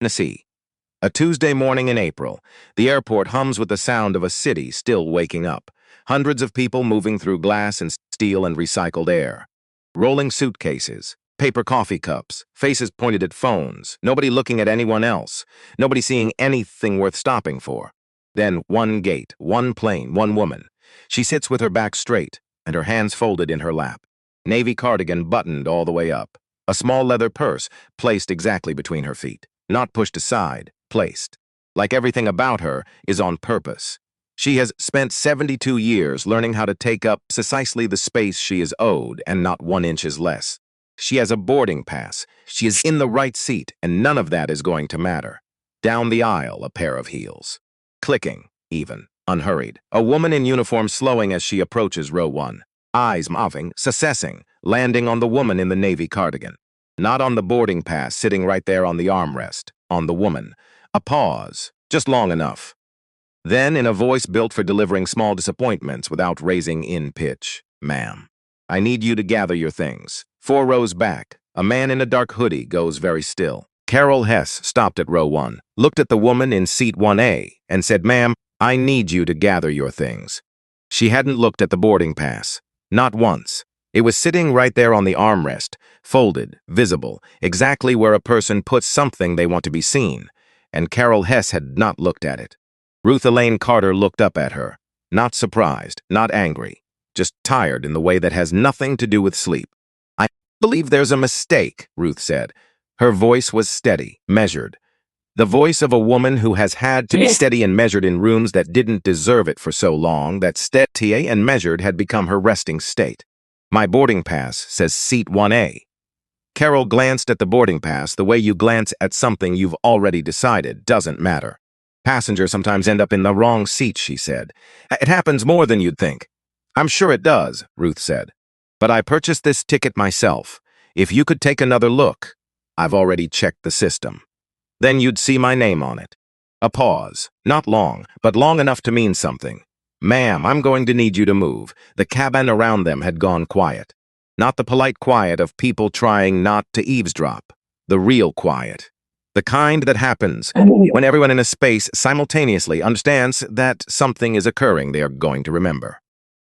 Tennessee. A Tuesday morning in April, the airport hums with the sound of a city still waking up. Hundreds of people moving through glass and steel and recycled air. Rolling suitcases, paper coffee cups, faces pointed at phones, nobody looking at anyone else, nobody seeing anything worth stopping for. Then one gate, one plane, one woman. She sits with her back straight and her hands folded in her lap. Navy cardigan buttoned all the way up. A small leather purse placed exactly between her feet. Not pushed aside, placed. Like everything about her is on purpose. She has spent 72 years learning how to take up precisely the space she is owed and not 1 inch less. She has a boarding pass. She is in the right seat, and none of that is going to matter. Down the aisle, a pair of heels. Clicking, even, unhurried. A woman in uniform slowing as she approaches row 1. Eyes moving, successing, landing on the woman in the navy cardigan. Not on the boarding pass sitting right there on the armrest, on the woman. A pause, just long enough. Then, in a voice built for delivering small disappointments without raising in pitch, "Ma'am, I need you to gather your things." 4 rows back, a man in a dark hoodie goes very still. Carol Hess stopped at row 1, looked at the woman in seat 1A, and said, "Ma'am, I need you to gather your things." She hadn't looked at the boarding pass. Not once. It was sitting right there on the armrest, folded, visible, exactly where a person puts something they want to be seen, and Carol Hess had not looked at it. Ruth Elaine Carter looked up at her, not surprised, not angry, just tired in the way that has nothing to do with sleep. "I believe there's a mistake," Ruth said. Her voice was steady, measured. The voice of a woman who has had to be steady and measured in rooms that didn't deserve it for so long that steady and measured had become her resting state. "My boarding pass says seat 1A. Carol glanced at the boarding pass the way you glance at something you've already decided doesn't matter. "Passengers sometimes end up in the wrong seat," she said. "It happens more than you'd think." "I'm sure it does," Ruth said. "But I purchased this ticket myself. If you could take another look, I've already checked the system. Then you'd see my name on it." A pause, not long, but long enough to mean something. "Ma'am, I'm going to need you to move." The cabin around them had gone quiet. Not the polite quiet of people trying not to eavesdrop. The real quiet. The kind that happens when everyone in a space simultaneously understands that something is occurring they are going to remember.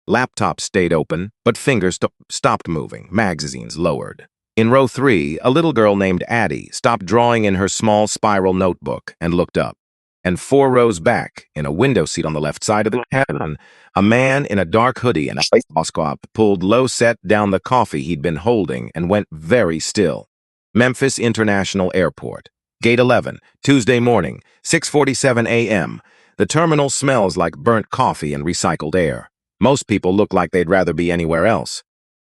Laptops stayed open, but fingers stopped moving, magazines lowered. In row 3, a little girl named Addie stopped drawing in her small spiral notebook and looked up. And 4 rows back, in a window seat on the left side of the cabin, a man in a dark hoodie and a baseball pulled low-set down the coffee he'd been holding and went very still. Memphis International Airport. Gate 11, Tuesday morning, 6:47 a.m. The terminal smells like burnt coffee and recycled air. Most people look like they'd rather be anywhere else.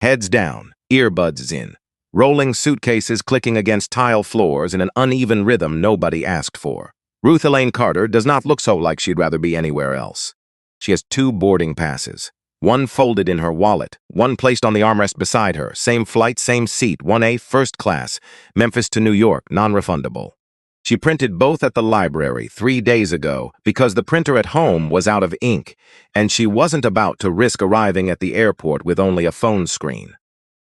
Heads down, earbuds in. Rolling suitcases clicking against tile floors in an uneven rhythm nobody asked for. Ruth Elaine Carter does not look so like she'd rather be anywhere else. She has 2 boarding passes. One folded in her wallet, one placed on the armrest beside her. Same flight, same seat, 1A, first class, Memphis to New York, non-refundable. She printed both at the library 3 days ago because the printer at home was out of ink, and she wasn't about to risk arriving at the airport with only a phone screen.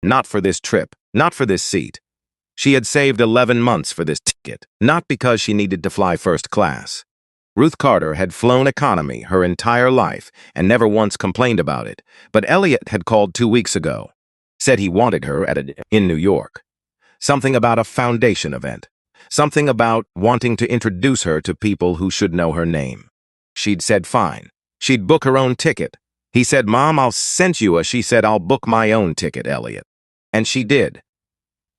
Not for this trip, not for this seat. She had saved 11 months for this ticket, not because she needed to fly first class. Ruth Carter had flown economy her entire life and never once complained about it, but Elliot had called 2 weeks ago. Said he wanted her in New York. Something about a foundation event. Something about wanting to introduce her to people who should know her name. She'd said fine. She'd book her own ticket. He said, "Mom, I'll send you a," she said, "I'll book my own ticket, Elliot." And she did.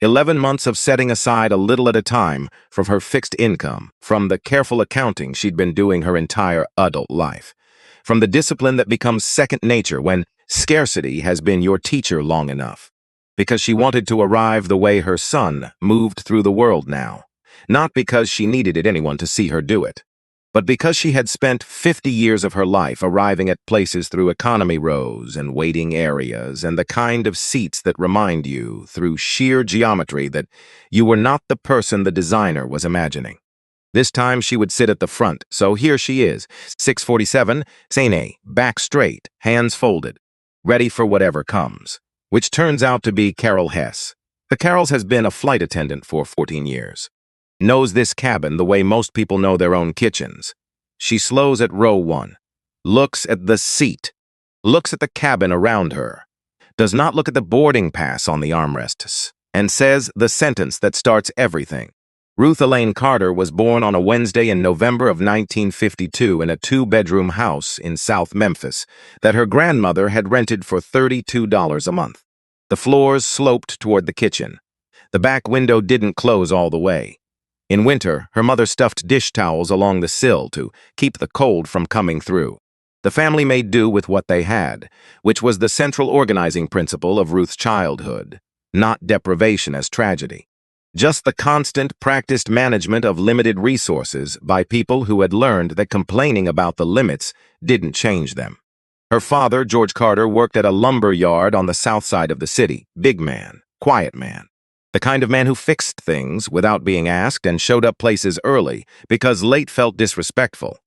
11 months of setting aside a little at a time from her fixed income, from the careful accounting she'd been doing her entire adult life, from the discipline that becomes second nature when scarcity has been your teacher long enough, because she wanted to arrive the way her son moved through the world now, not because she needed anyone to see her do it, but because she had spent 50 years of her life arriving at places through economy rows and waiting areas and the kind of seats that remind you, through sheer geometry, that you were not the person the designer was imagining. This time she would sit at the front, so here she is, 6:47, sane, back straight, hands folded, ready for whatever comes, which turns out to be Carol Hess. The Carol's has been a flight attendant for 14 years. Knows this cabin the way most people know their own kitchens. She slows at row 1, looks at the seat, looks at the cabin around her, does not look at the boarding pass on the armrests, and says the sentence that starts everything. Ruth Elaine Carter was born on a Wednesday in November of 1952 in a 2-bedroom house in South Memphis that her grandmother had rented for $32 a month. The floors sloped toward the kitchen. The back window didn't close all the way. In winter, her mother stuffed dish towels along the sill to keep the cold from coming through. The family made do with what they had, which was the central organizing principle of Ruth's childhood, not deprivation as tragedy. Just the constant, practiced management of limited resources by people who had learned that complaining about the limits didn't change them. Her father, George Carter, worked at a lumber yard on the south side of the city. Big man, quiet man. The kind of man who fixed things without being asked and showed up places early because late felt disrespectful.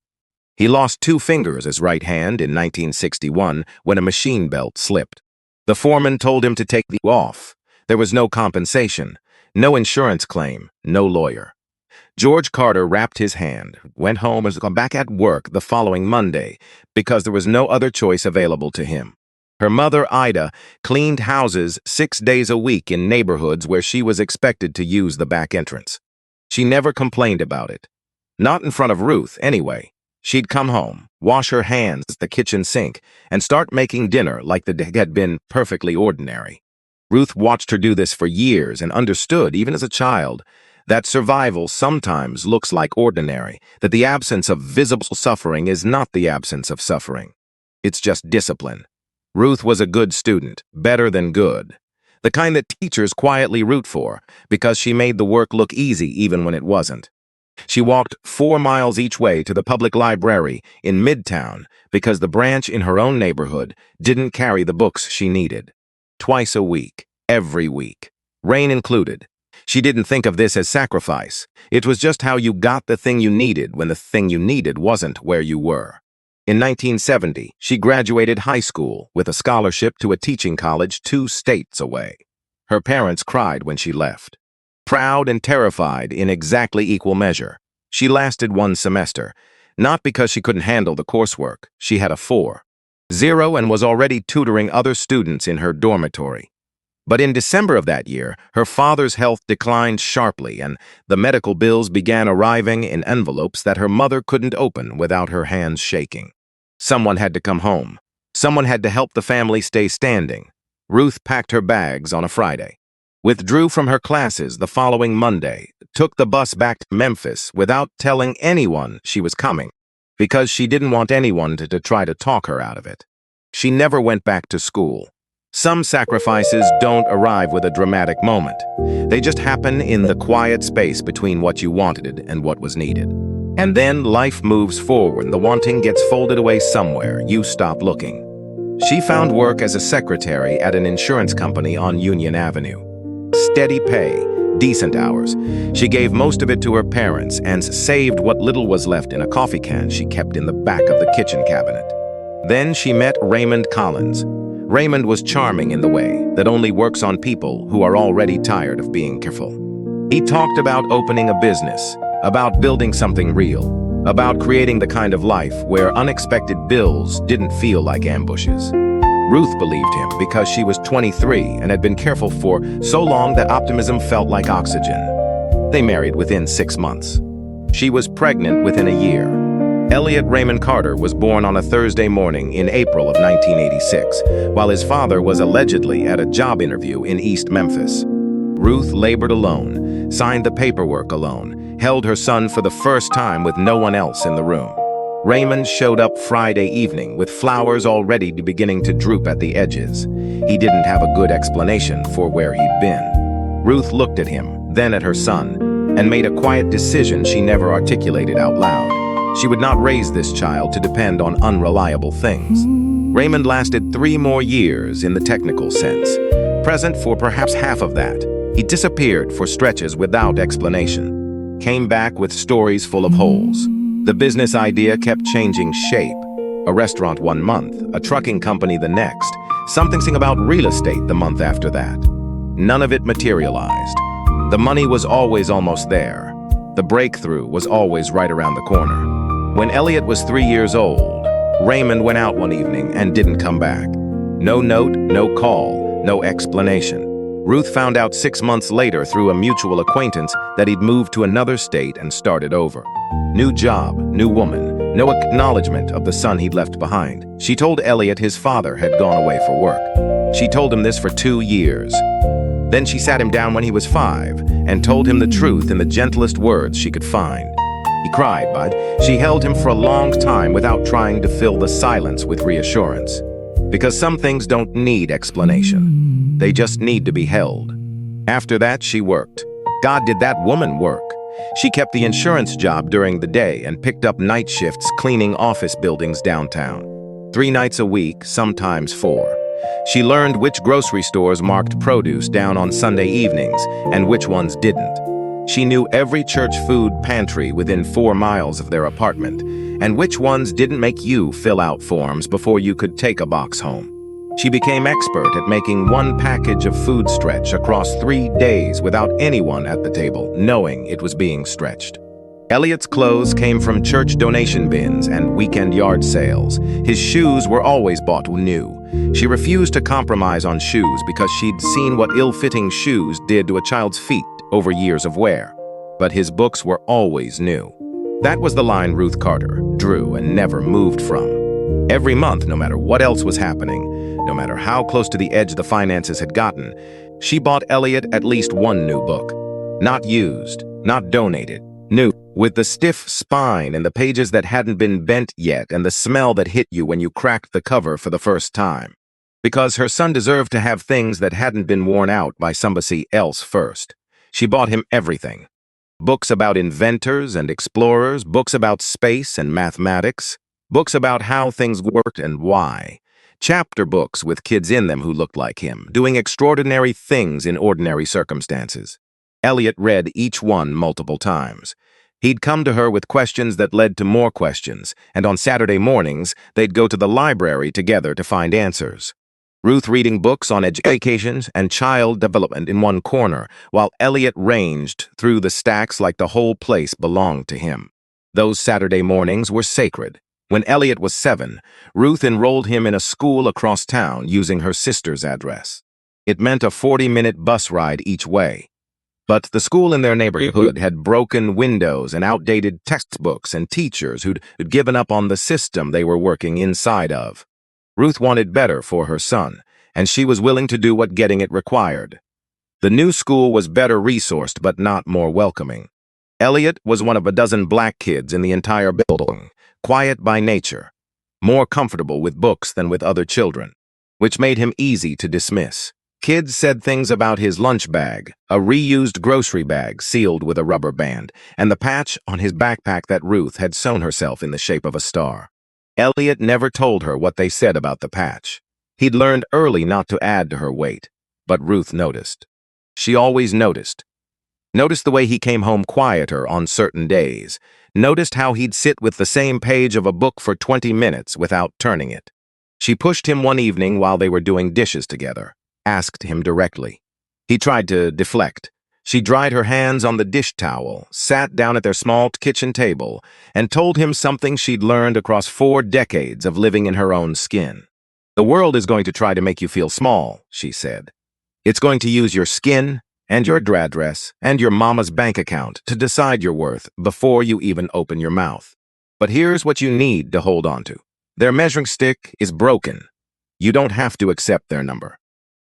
He lost 2 fingers as right hand in 1961 when a machine belt slipped. The foreman told him to take the off. There was no compensation. No insurance claim, no lawyer. George Carter wrapped his hand, went home and was back at work the following Monday because there was no other choice available to him. Her mother, Ida, cleaned houses 6 days a week in neighborhoods where she was expected to use the back entrance. She never complained about it. Not in front of Ruth, anyway. She'd come home, wash her hands at the kitchen sink, and start making dinner like the day had been perfectly ordinary. Ruth watched her do this for years and understood, even as a child, that survival sometimes looks like ordinary, that the absence of visible suffering is not the absence of suffering. It's just discipline. Ruth was a good student, better than good. The kind that teachers quietly root for, because she made the work look easy even when it wasn't. She walked 4 miles each way to the public library in Midtown because the branch in her own neighborhood didn't carry the books she needed. Twice a week, every week, rain included. She didn't think of this as sacrifice. It was just how you got the thing you needed when the thing you needed wasn't where you were. In 1970, she graduated high school with a scholarship to a teaching college 2 states away. Her parents cried when she left. Proud and terrified in exactly equal measure. She lasted 1 semester, not because she couldn't handle the coursework. She had a 4.0 and was already tutoring other students in her dormitory. But in December of that year, her father's health declined sharply and the medical bills began arriving in envelopes that her mother couldn't open without her hands shaking. Someone had to come home. Someone had to help the family stay standing. Ruth packed her bags on a Friday, withdrew from her classes the following Monday, took the bus back to Memphis without telling anyone she was coming, because she didn't want anyone to try to talk her out of it. She never went back to school. Some sacrifices don't arrive with a dramatic moment. They just happen in the quiet space between what you wanted and what was needed. And then life moves forward. The wanting gets folded away somewhere. You stop looking. She found work as a secretary at an insurance company on Union Avenue. Steady pay, decent hours. She gave most of it to her parents and saved what little was left in a coffee can she kept in the back of the kitchen cabinet. Then she met Raymond Collins. Raymond was charming in the way that only works on people who are already tired of being careful. He talked about opening a business, about building something real, about creating the kind of life where unexpected bills didn't feel like ambushes. Ruth believed him because she was 23 and had been careful for so long that optimism felt like oxygen. They married within 6 months. She was pregnant within a year. Elliot Raymond Carter was born on a Thursday morning in April of 1986, while his father was allegedly at a job interview in East Memphis. Ruth labored alone, signed the paperwork alone, held her son for the first time with no one else in the room. Raymond showed up Friday evening with flowers already beginning to droop at the edges. He didn't have a good explanation for where he'd been. Ruth looked at him, then at her son, and made a quiet decision she never articulated out loud. She would not raise this child to depend on unreliable things. Raymond lasted 3 more years in the technical sense. Present for perhaps half of that, he disappeared for stretches without explanation. Came back with stories full of holes. The business idea kept changing shape. A restaurant 1 month, a trucking company the next, something about real estate the month after that. None of it materialized. The money was always almost there. The breakthrough was always right around the corner. When Elliot was 3 years old, Raymond went out one evening and didn't come back. No note, no call, no explanation. Ruth found out 6 months later through a mutual acquaintance that he'd moved to another state and started over. New job, new woman, no acknowledgement of the son he'd left behind. She told Elliot his father had gone away for work. She told him this for 2 years. Then she sat him down when he was 5 and told him the truth in the gentlest words she could find. He cried, but she held him for a long time without trying to fill the silence with reassurance. Because some things don't need explanation. They just need to be held. After that, she worked. God, did that woman work? She kept the insurance job during the day and picked up night shifts cleaning office buildings downtown. 3 nights a week, sometimes 4. She learned which grocery stores marked produce down on Sunday evenings and which ones didn't. She knew every church food pantry within 4 miles of their apartment, and which ones didn't make you fill out forms before you could take a box home. She became expert at making 1 package of food stretch across 3 days without anyone at the table knowing it was being stretched. Elliot's clothes came from church donation bins and weekend yard sales. His shoes were always bought new. She refused to compromise on shoes because she'd seen what ill-fitting shoes did to a child's feet over years of wear. But his books were always new. That was the line Ruth Carter drew and never moved from. Every month, no matter what else was happening, no matter how close to the edge the finances had gotten, she bought Elliot at least 1 new book. Not used, not donated, new, with the stiff spine and the pages that hadn't been bent yet and the smell that hit you when you cracked the cover for the first time. Because her son deserved to have things that hadn't been worn out by somebody else first. She bought him everything. Books about inventors and explorers, books about space and mathematics, books about how things worked and why. Chapter books with kids in them who looked like him, doing extraordinary things in ordinary circumstances. Elliot read each one multiple times. He'd come to her with questions that led to more questions, and on Saturday mornings, they'd go to the library together to find answers. Ruth reading books on education and child development in one corner, while Elliot ranged through the stacks like the whole place belonged to him. Those Saturday mornings were sacred. When Elliot was 7, Ruth enrolled him in a school across town using her sister's address. It meant a 40-minute bus ride each way. But the school in their neighborhood had broken windows and outdated textbooks and teachers who'd given up on the system they were working inside of. Ruth wanted better for her son, and she was willing to do what getting it required. The new school was better resourced but not more welcoming. Elliot was one of a dozen black kids in the entire building, quiet by nature, more comfortable with books than with other children, which made him easy to dismiss. Kids said things about his lunch bag, a reused grocery bag sealed with a rubber band, and the patch on his backpack that Ruth had sewn herself in the shape of a star. Elliot never told her what they said about the patch. He'd learned early not to add to her weight, but Ruth noticed. She always noticed. Noticed the way he came home quieter on certain days. Noticed how he'd sit with the same page of a book for 20 minutes without turning it. She pushed him one evening while they were doing dishes together. Asked him directly. He tried to deflect. She dried her hands on the dish towel, sat down at their small kitchen table, and told him something she'd learned across 4 decades of living in her own skin. The world is going to try to make you feel small, she said. It's going to use your skin and your address and your mama's bank account to decide your worth before you even open your mouth. But here's what you need to hold on to. Their measuring stick is broken. You don't have to accept their number.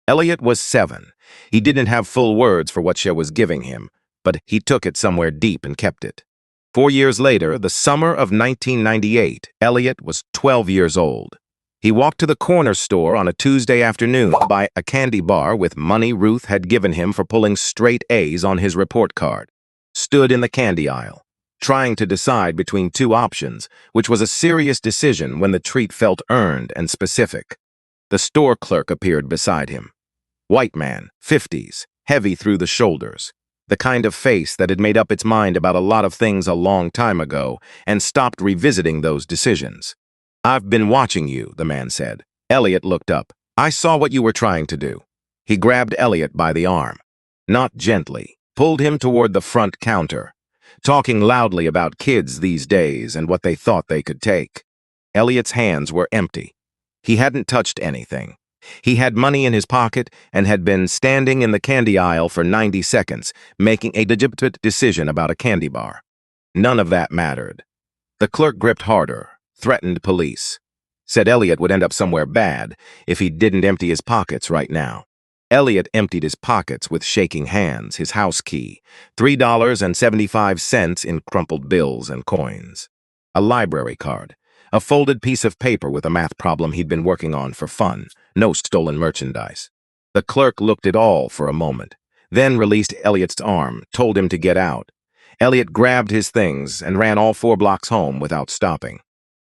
Elliot was 7. He didn't have full words for what she was giving him, but he took it somewhere deep and kept it. 4 years later, the summer of 1998, Elliot was 12 years old. He walked to the corner store on a Tuesday afternoon to buy a candy bar with money Ruth had given him for pulling straight A's on his report card. Stood in the candy aisle, trying to decide between 2 options, which was a serious decision when the treat felt earned and specific. The store clerk appeared beside him. White man, 50s, heavy through the shoulders, the kind of face that had made up its mind about a lot of things a long time ago and stopped revisiting those decisions. "I've been watching you," the man said. Elliot looked up. "I saw what you were trying to do." He grabbed Elliot by the arm. Not gently, pulled him toward the front counter. talking loudly about kids these days and what they thought they could take. Elliot's hands were empty. He hadn't touched anything. He had money in his pocket and had been standing in the candy aisle for 90 seconds, making a deliberate decision about a candy bar. None of that mattered. The clerk gripped harder, threatened police. Said Elliot would end up somewhere bad if he didn't empty his pockets right now. Elliot emptied his pockets with shaking hands, his house key, $3.75 in crumpled bills and coins, a library card, a folded piece of paper with a math problem he'd been working on for fun, no stolen merchandise. The clerk looked it all for a moment, then released Elliot's arm, told him to get out. Elliot grabbed his things and ran all 4 blocks home without stopping.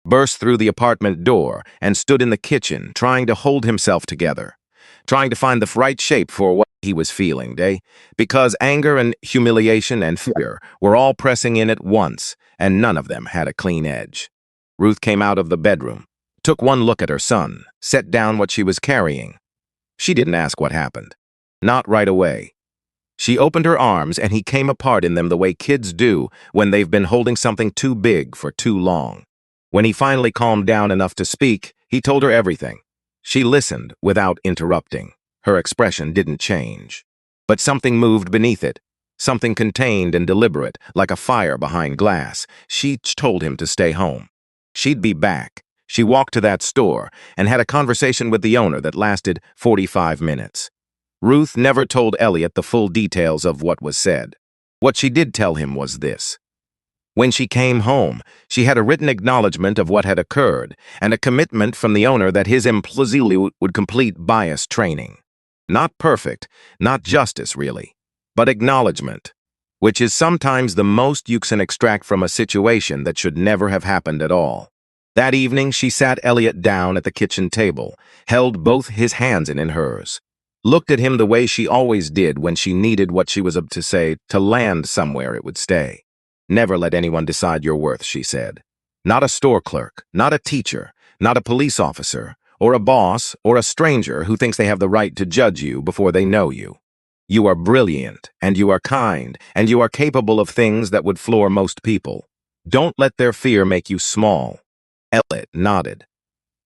Burst through the apartment door and stood in the kitchen, trying to hold himself together, trying to find the right shape for what he was feeling, because anger and humiliation and fear were all pressing in at once, and none of them had a clean edge. Ruth came out of the bedroom, took one look at her son, set down what she was carrying. She didn't ask what happened. Not right away. She opened her arms and he came apart in them the way kids do when they've been holding something too big for too long. When he finally calmed down enough to speak, he told her everything. She listened without interrupting. Her expression didn't change. But something moved beneath it, something contained and deliberate, like a fire behind glass. She told him to stay home. She'd be back. She walked to that store and had a conversation with the owner that lasted 45 minutes. Ruth never told Elliot the full details of what was said. What she did tell him was this. When she came home, she had a written acknowledgement of what had occurred and a commitment from the owner that his employee would complete bias training. Not perfect, not justice really, but acknowledgement, which is sometimes the most you can extract from a situation that should never have happened at all. That evening, she sat Elliot down at the kitchen table, held both his hands in hers, looked at him the way she always did when she needed what she was up to say to land somewhere it would stay. Never let anyone decide your worth, she said. Not a store clerk, not a teacher, not a police officer, or a boss, or a stranger who thinks they have the right to judge you before they know you. You are brilliant, and you are kind, and you are capable of things that would floor most people. Don't let their fear make you small. Elliot nodded.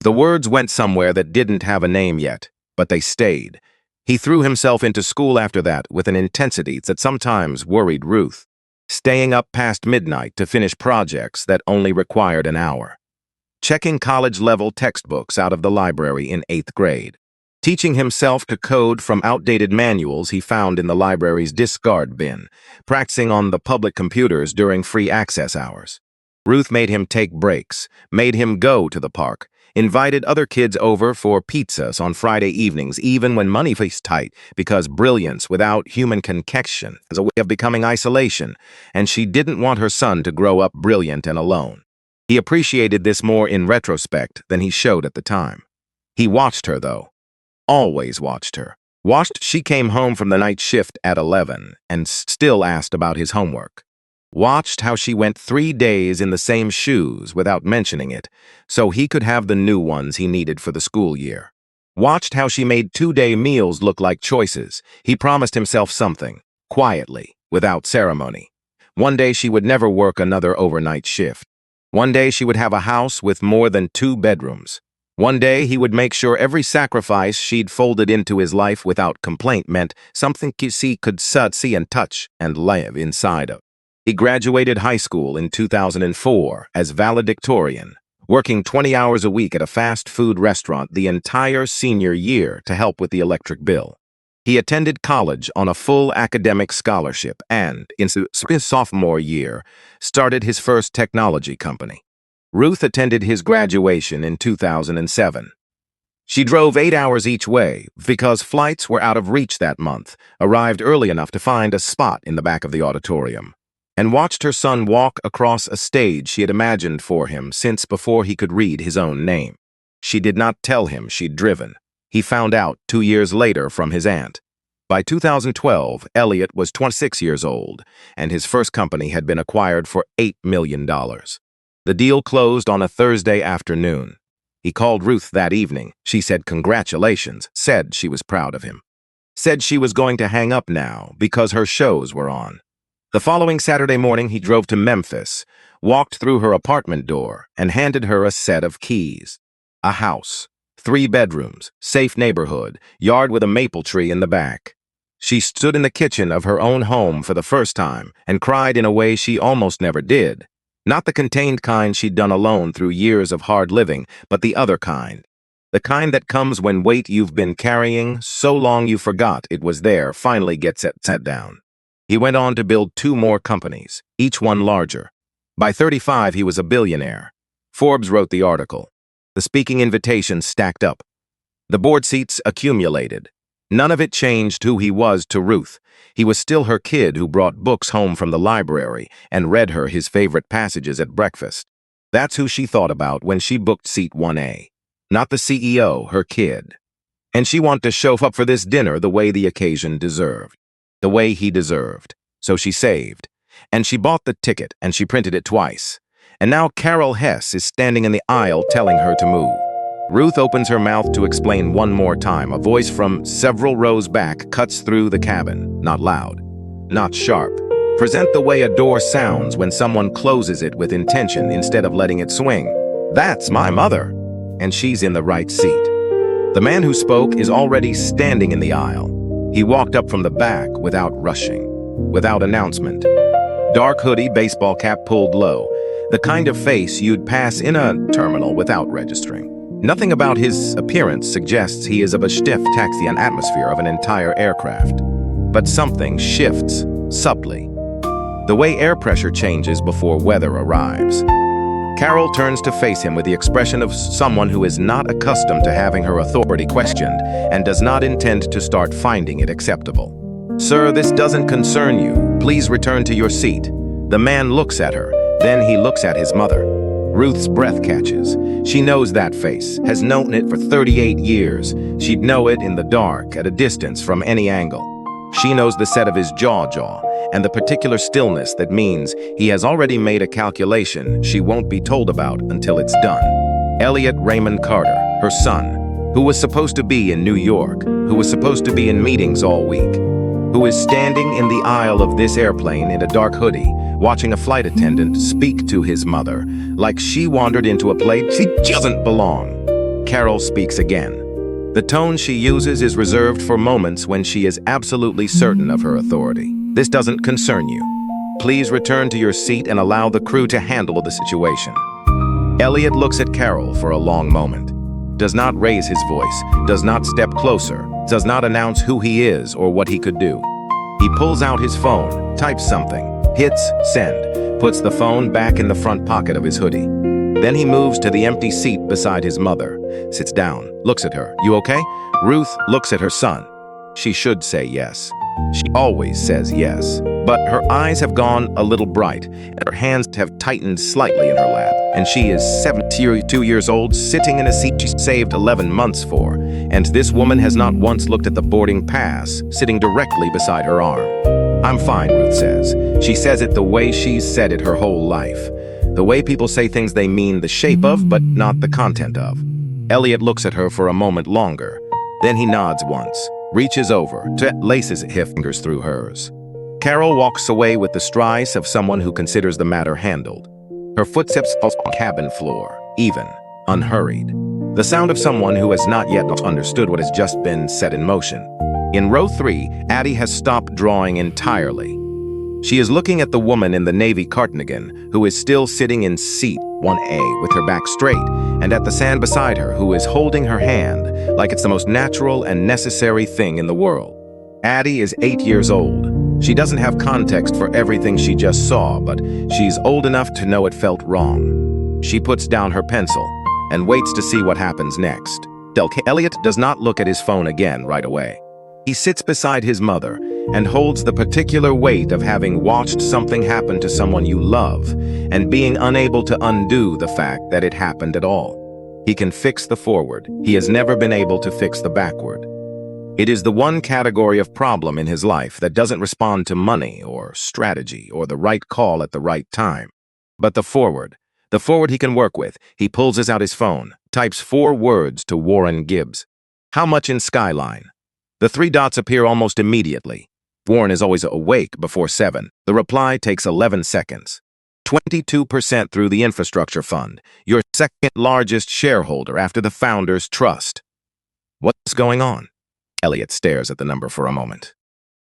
The words went somewhere that didn't have a name yet, but they stayed. He threw himself into school after that with an intensity that sometimes worried Ruth, staying up past midnight to finish projects that only required an hour, checking college-level textbooks out of the library in 8th grade, teaching himself to code from outdated manuals he found in the library's discard bin, practicing on the public computers during free access hours. Ruth made him take breaks, made him go to the park, invited other kids over for pizzas on Friday evenings, even when money was tight, because brilliance without human connection is a way of becoming isolation, and she didn't want her son to grow up brilliant and alone. He appreciated this more in retrospect than he showed at the time. He watched her, though. Always watched her. Watched she came home from the night shift at 11 and still asked about his homework. Watched how she went 3 days in the same shoes without mentioning it, so he could have the new ones he needed for the school year. Watched how she made 2-day meals look like choices. He promised himself something, quietly, without ceremony. One day she would never work another overnight shift. One day she would have a house with more than 2 bedrooms. One day he would make sure every sacrifice she'd folded into his life without complaint meant something he could see and touch and live inside of. He graduated high school in 2004 as valedictorian, working 20 hours a week at a fast food restaurant the entire senior year to help with the electric bill. He attended college on a full academic scholarship and, in his sophomore year, started his first technology company. Ruth attended his graduation in 2007. She drove 8 hours each way because flights were out of reach that month, arrived early enough to find a spot in the back of the auditorium, and watched her son walk across a stage she had imagined for him since before he could read his own name. She did not tell him she'd driven. He found out 2 years later from his aunt. By 2012, Elliot was 26 years old, and his first company had been acquired for $8 million. The deal closed on a Thursday afternoon. He called Ruth that evening. She said congratulations, said she was proud of him. Said she was going to hang up now because her shows were on. The following Saturday morning, he drove to Memphis, walked through her apartment door, and handed her a set of keys. A house, 3 bedrooms, safe neighborhood, yard with a maple tree in the back. She stood in the kitchen of her own home for the first time and cried in a way she almost never did. Not the contained kind she'd done alone through years of hard living, but the other kind. The kind that comes when weight you've been carrying so long you forgot it was there finally gets set down. He went on to build 2 more companies, each one larger. By 35, he was a billionaire. Forbes wrote the article. The speaking invitations stacked up. The board seats accumulated. None of it changed who he was to Ruth. He was still her kid who brought books home from the library and read her his favorite passages at breakfast. That's who she thought about when she booked seat 1A. Not the CEO, her kid. And she wanted to show up for this dinner the way the occasion deserved. The way he deserved. So she saved. And she bought the ticket and she printed it twice. And now Carol Hess is standing in the aisle telling her to move. Ruth opens her mouth to explain one more time. A voice from several rows back cuts through the cabin. Not loud. Not sharp. Present the way a door sounds when someone closes it with intention instead of letting it swing. That's my mother. And she's in the right seat. The man who spoke is already standing in the aisle. He walked up from the back without rushing, without announcement. Dark hoodie, baseball cap pulled low. The kind of face you'd pass in a terminal without registering. Nothing about his appearance suggests he is of a stiff taxian atmosphere of an entire aircraft. But something shifts, subtly. The way air pressure changes before weather arrives. Carol turns to face him with the expression of someone who is not accustomed to having her authority questioned and does not intend to start finding it acceptable. "Sir, this doesn't concern you. Please return to your seat." The man looks at her, then he looks at his mother. Ruth's breath catches. She knows that face, has known it for 38 years. She'd know it in the dark, at a distance from any angle. She knows the set of his jaw, and the particular stillness that means he has already made a calculation she won't be told about until it's done. Elliot Raymond Carter, her son, who was supposed to be in New York, who was supposed to be in meetings all week, who is standing in the aisle of this airplane in a dark hoodie, watching a flight attendant speak to his mother, like she wandered into a place she doesn't belong. Carol speaks again. The tone she uses is reserved for moments when she is absolutely certain of her authority. "This doesn't concern you. Please return to your seat and allow the crew to handle the situation." Elliot looks at Carol for a long moment. Does not raise his voice, does not step closer, does not announce who he is or what he could do. He pulls out his phone, types something, hits send, puts the phone back in the front pocket of his hoodie. Then he moves to the empty seat beside his mother, sits down, looks at her. "You okay?" Ruth looks at her son. She should say yes. She always says yes. But her eyes have gone a little bright, and her hands have tightened slightly in her lap. And she is 72 years old, sitting in a seat she saved 11 months for. And this woman has not once looked at the boarding pass, sitting directly beside her arm. "I'm fine," Ruth says. She says it the way she's said it her whole life. The way people say things they mean the shape of, but not the content of. Elliot looks at her for a moment longer. Then he nods once, reaches over, laces his fingers through hers. Carol walks away with the strides of someone who considers the matter handled. Her footsteps fall on the cabin floor, even, unhurried. The sound of someone who has not yet understood what has just been set in motion. In row 3, Addie has stopped drawing entirely. She is looking at the woman in the navy cardigan who is still sitting in seat 1A with her back straight, and at the sand beside her who is holding her hand like it's the most natural and necessary thing in the world. Addie is 8 years old. She doesn't have context for everything she just saw, but she's old enough to know it felt wrong. She puts down her pencil and waits to see what happens next. Elliot does not look at his phone again right away. He sits beside his mother and holds the particular weight of having watched something happen to someone you love and being unable to undo the fact that it happened at all. He can fix the forward. He has never been able to fix the backward. It is the one category of problem in his life that doesn't respond to money or strategy or the right call at the right time. But the forward he can work with. He pulls out his phone, types 4 words to Warren Gibbs. "How much in Skyline?" The 3 dots appear almost immediately. Warren is always awake before 7. The reply takes 11 seconds. 22% through the infrastructure fund, your second largest shareholder after the founder's trust. What's going on? Elliot stares at the number for a moment.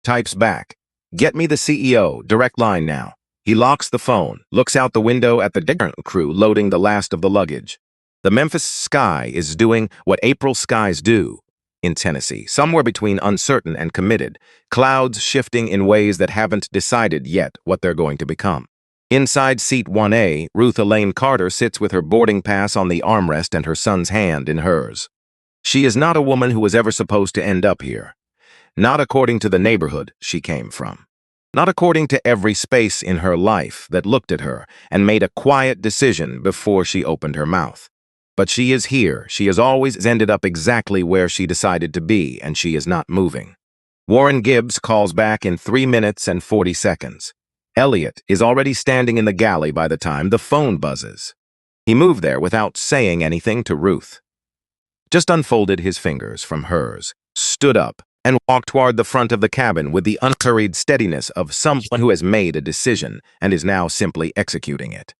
Types back. Get me the CEO, direct line now. He locks the phone, looks out the window at the digger crew loading the last of the luggage. The Memphis sky is doing what April skies do in Tennessee, somewhere between uncertain and committed, clouds shifting in ways that haven't decided yet what they're going to become. Inside seat 1A, Ruth Elaine Carter sits with her boarding pass on the armrest and her son's hand in hers. She is not a woman who was ever supposed to end up here. Not according to the neighborhood she came from. Not according to every space in her life that looked at her and made a quiet decision before she opened her mouth. But she is here. She has always ended up exactly where she decided to be, and she is not moving. Warren Gibbs calls back in 3 minutes and 40 seconds. Elliot is already standing in the galley by the time the phone buzzes. He moved there without saying anything to Ruth. Just unfolded his fingers from hers, stood up, and walked toward the front of the cabin with the unhurried steadiness of someone who has made a decision and is now simply executing it.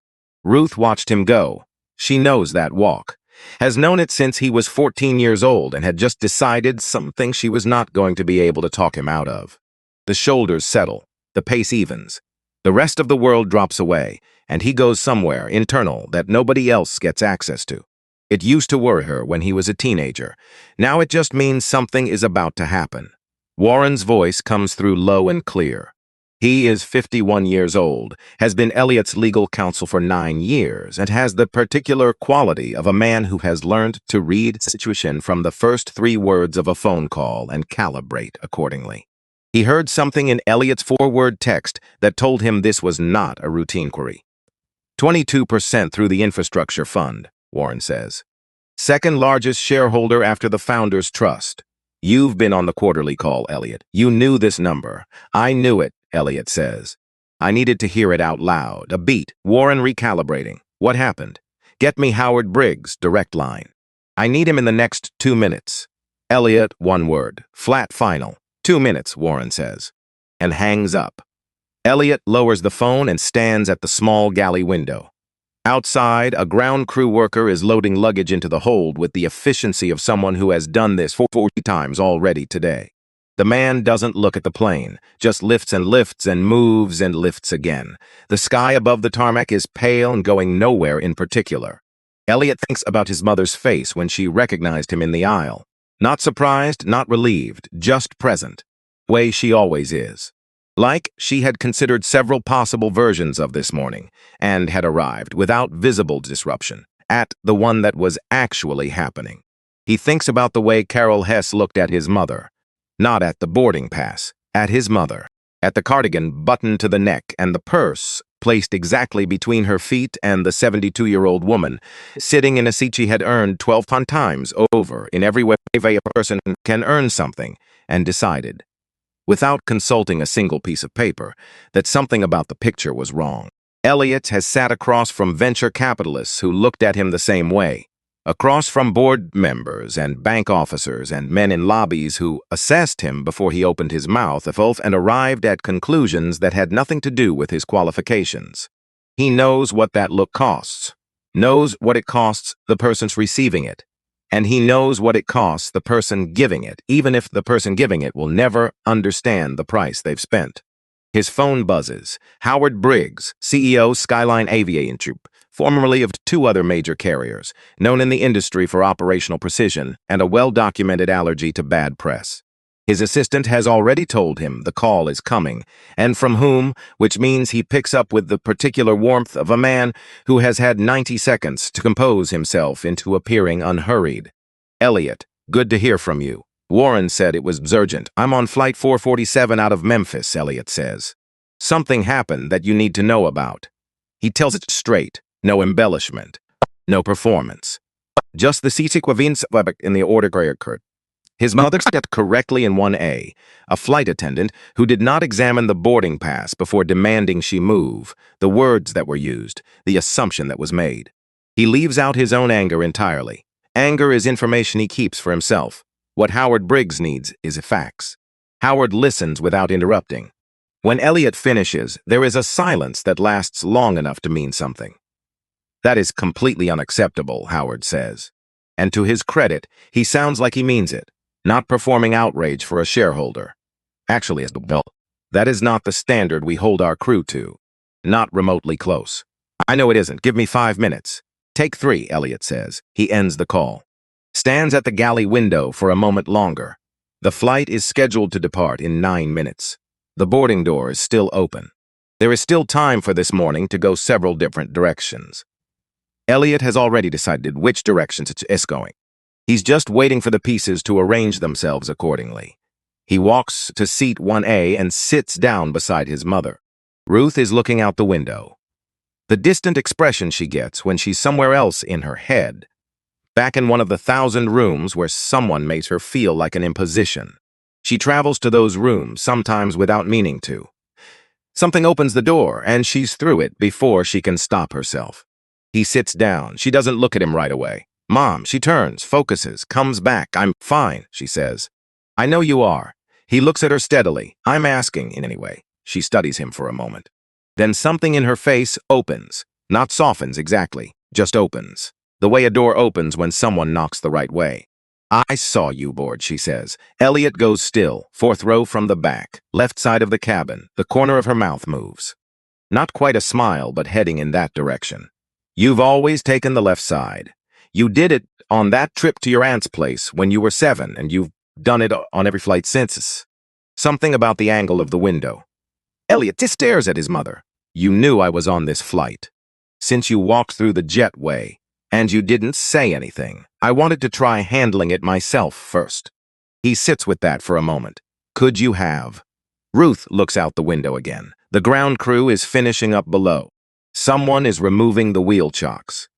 Ruth watched him go. She knows that walk, has known it since he was 14 years old and had just decided something she was not going to be able to talk him out of. The shoulders settle, the pace evens. The rest of the world drops away, and he goes somewhere internal that nobody else gets access to. It used to worry her when he was a teenager. Now it just means something is about to happen. Warren's voice comes through low and clear. He is 51 years old, has been Elliot's legal counsel for 9 years, and has the particular quality of a man who has learned to read a situation from the first 3 words of a phone call and calibrate accordingly. He heard something in Elliot's 4-word text that told him this was not a routine query. 22% through the infrastructure fund, Warren says. Second largest shareholder after the founder's trust. You've been on the quarterly call, Elliot. You knew this number. I knew it, Elliot says. I needed to hear it out loud. A beat. Warren recalibrating. What happened? Get me Howard Briggs, direct line. I need him in the next 2 minutes. Elliot, 1 word. Flat final. 2 minutes, Warren says. And hangs up. Elliot lowers the phone and stands at the small galley window. Outside, a ground crew worker is loading luggage into the hold with the efficiency of someone who has done this 40 times already today. The man doesn't look at the plane, just lifts and moves and lifts again. The sky above the tarmac is pale and going nowhere in particular. Elliot thinks about his mother's face when she recognized him in the aisle. Not surprised, not relieved, just present. Way she always is. Like she had considered several possible versions of this morning and had arrived without visible disruption at the one that was actually happening. He thinks about the way Carol Hess looked at his mother. Not at the boarding pass, at his mother. At the cardigan buttoned to the neck and the purse placed exactly between her feet and the 72-year-old woman, sitting in a seat she had earned 12 times over in every way a person can earn something, and decided, without consulting a single piece of paper, that something about the picture was wrong. Elliot has sat across from venture capitalists who looked at him the same way, across from board members and bank officers and men in lobbies who assessed him before he opened his mouth and arrived at conclusions that had nothing to do with his qualifications. He knows what that look costs, knows what it costs the person's receiving it, and he knows what it costs the person giving it, even if the person giving it will never understand the price they've spent. His phone buzzes. Howard Briggs, CEO, Skyline Aviation Group, formerly of 2 other major carriers, known in the industry for operational precision and a well-documented allergy to bad press. His assistant has already told him the call is coming, and from whom, which means he picks up with the particular warmth of a man who has had 90 seconds to compose himself into appearing unhurried. Elliot, good to hear from you. Warren said it was urgent. I'm on flight 447 out of Memphis, Elliot says. Something happened that you need to know about. He tells it straight, no embellishment, no performance. Just the sequence in the order occurred. His mother stepped correctly in 1A, a flight attendant who did not examine the boarding pass before demanding she move, the words that were used, the assumption that was made. He leaves out his own anger entirely. Anger is information he keeps for himself. What Howard Briggs needs is facts. Howard listens without interrupting. When Elliot finishes, there is a silence that lasts long enough to mean something. "That is completely unacceptable," Howard says. And to his credit, he sounds like he means it, not performing outrage for a shareholder. "Actually, that is not the standard we hold our crew to. Not remotely close." "I know it isn't. Give me 5 minutes." "Take 3, Elliot says. He ends the call. Stands at the galley window for a moment longer. The flight is scheduled to depart in 9 minutes. The boarding door is still open. There is still time for this morning to go several different directions. Elliot has already decided which directions it's going. He's just waiting for the pieces to arrange themselves accordingly. He walks to seat 1A and sits down beside his mother. Ruth is looking out the window. The distant expression she gets when she's somewhere else in her head, back in one of the 1,000 rooms where someone makes her feel like an imposition. She travels to those rooms, sometimes without meaning to. Something opens the door, and she's through it before she can stop herself. He sits down. She doesn't look at him right away. "Mom," she turns, focuses, comes back. "I'm fine," she says. "I know you are." He looks at her steadily. "I'm asking, in any way." She studies him for a moment. Then something in her face opens. Not softens exactly, just opens. The way a door opens when someone knocks the right way. "I saw you board," she says. Elliot goes still, 4th row from the back, left side of the cabin. The corner of her mouth moves. Not quite a smile, but heading in that direction. "You've always taken the left side. You did it on that trip to your aunt's place when you were 7, and you've done it on every flight since." Something about the angle of the window. Elliot just stares at his mother. "You knew I was on this flight. Since you walked through the jetway, and you didn't say anything. I wanted to try handling it myself first." He sits with that for a moment. "Could you have?" Ruth looks out the window again. The ground crew is finishing up below. Someone is removing the wheel chocks.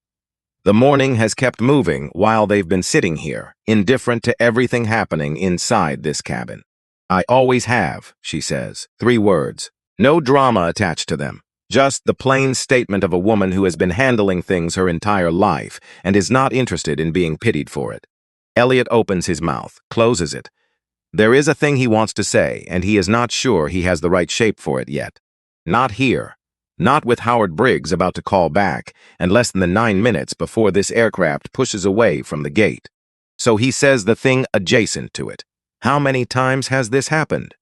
The morning has kept moving while they've been sitting here, indifferent to everything happening inside this cabin. "I always have," she says. 3 words. No drama attached to them. Just the plain statement of a woman who has been handling things her entire life and is not interested in being pitied for it. Elliot opens his mouth, closes it. There is a thing he wants to say, and he is not sure he has the right shape for it yet. Not here. Not with Howard Briggs about to call back, and less than 9 minutes before this aircraft pushes away from the gate. So he says the thing adjacent to it. How many times has this happened?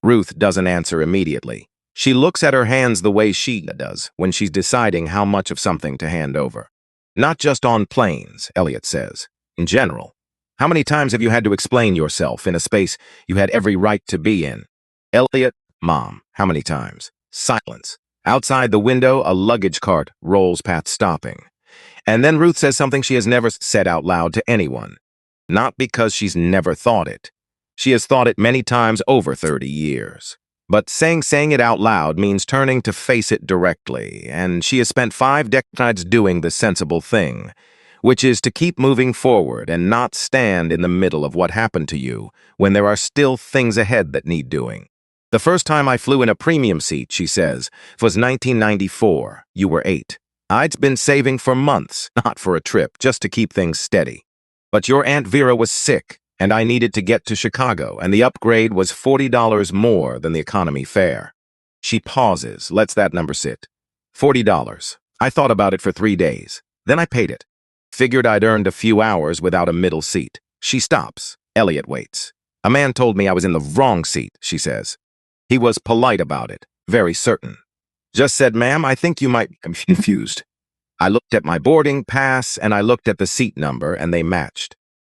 Ruth doesn't answer immediately. She looks at her hands the way she does when she's deciding how much of something to hand over. "Not just on planes," Elliot says. "In general. How many times have you had to explain yourself in a space you had every right to be in?" Elliot, "Mom, how many times?" Silence. Outside the window, a luggage cart rolls past stopping. And then Ruth says something she has never said out loud to anyone. Not because she's never thought it. She has thought it many times over 30 years. But saying it out loud means turning to face it directly, and she has spent 5 decades doing the sensible thing, which is to keep moving forward and not stand in the middle of what happened to you when there are still things ahead that need doing. "The first time I flew in a premium seat," she says, "was 1994. You were 8. I'd been saving for months, not for a trip, just to keep things steady. But your Aunt Vera was sick, and I needed to get to Chicago, and the upgrade was $40 more than the economy fare." She pauses, lets that number sit. $40. I thought about it for 3 days. Then I paid it. Figured I'd earned a few hours without a middle seat. She stops. Elliot waits. "A man told me I was in the wrong seat," she says. He was polite about it, very certain. "Just said, ma'am, I think you might be confused." I looked at my boarding pass, and I looked at the seat number, and they matched.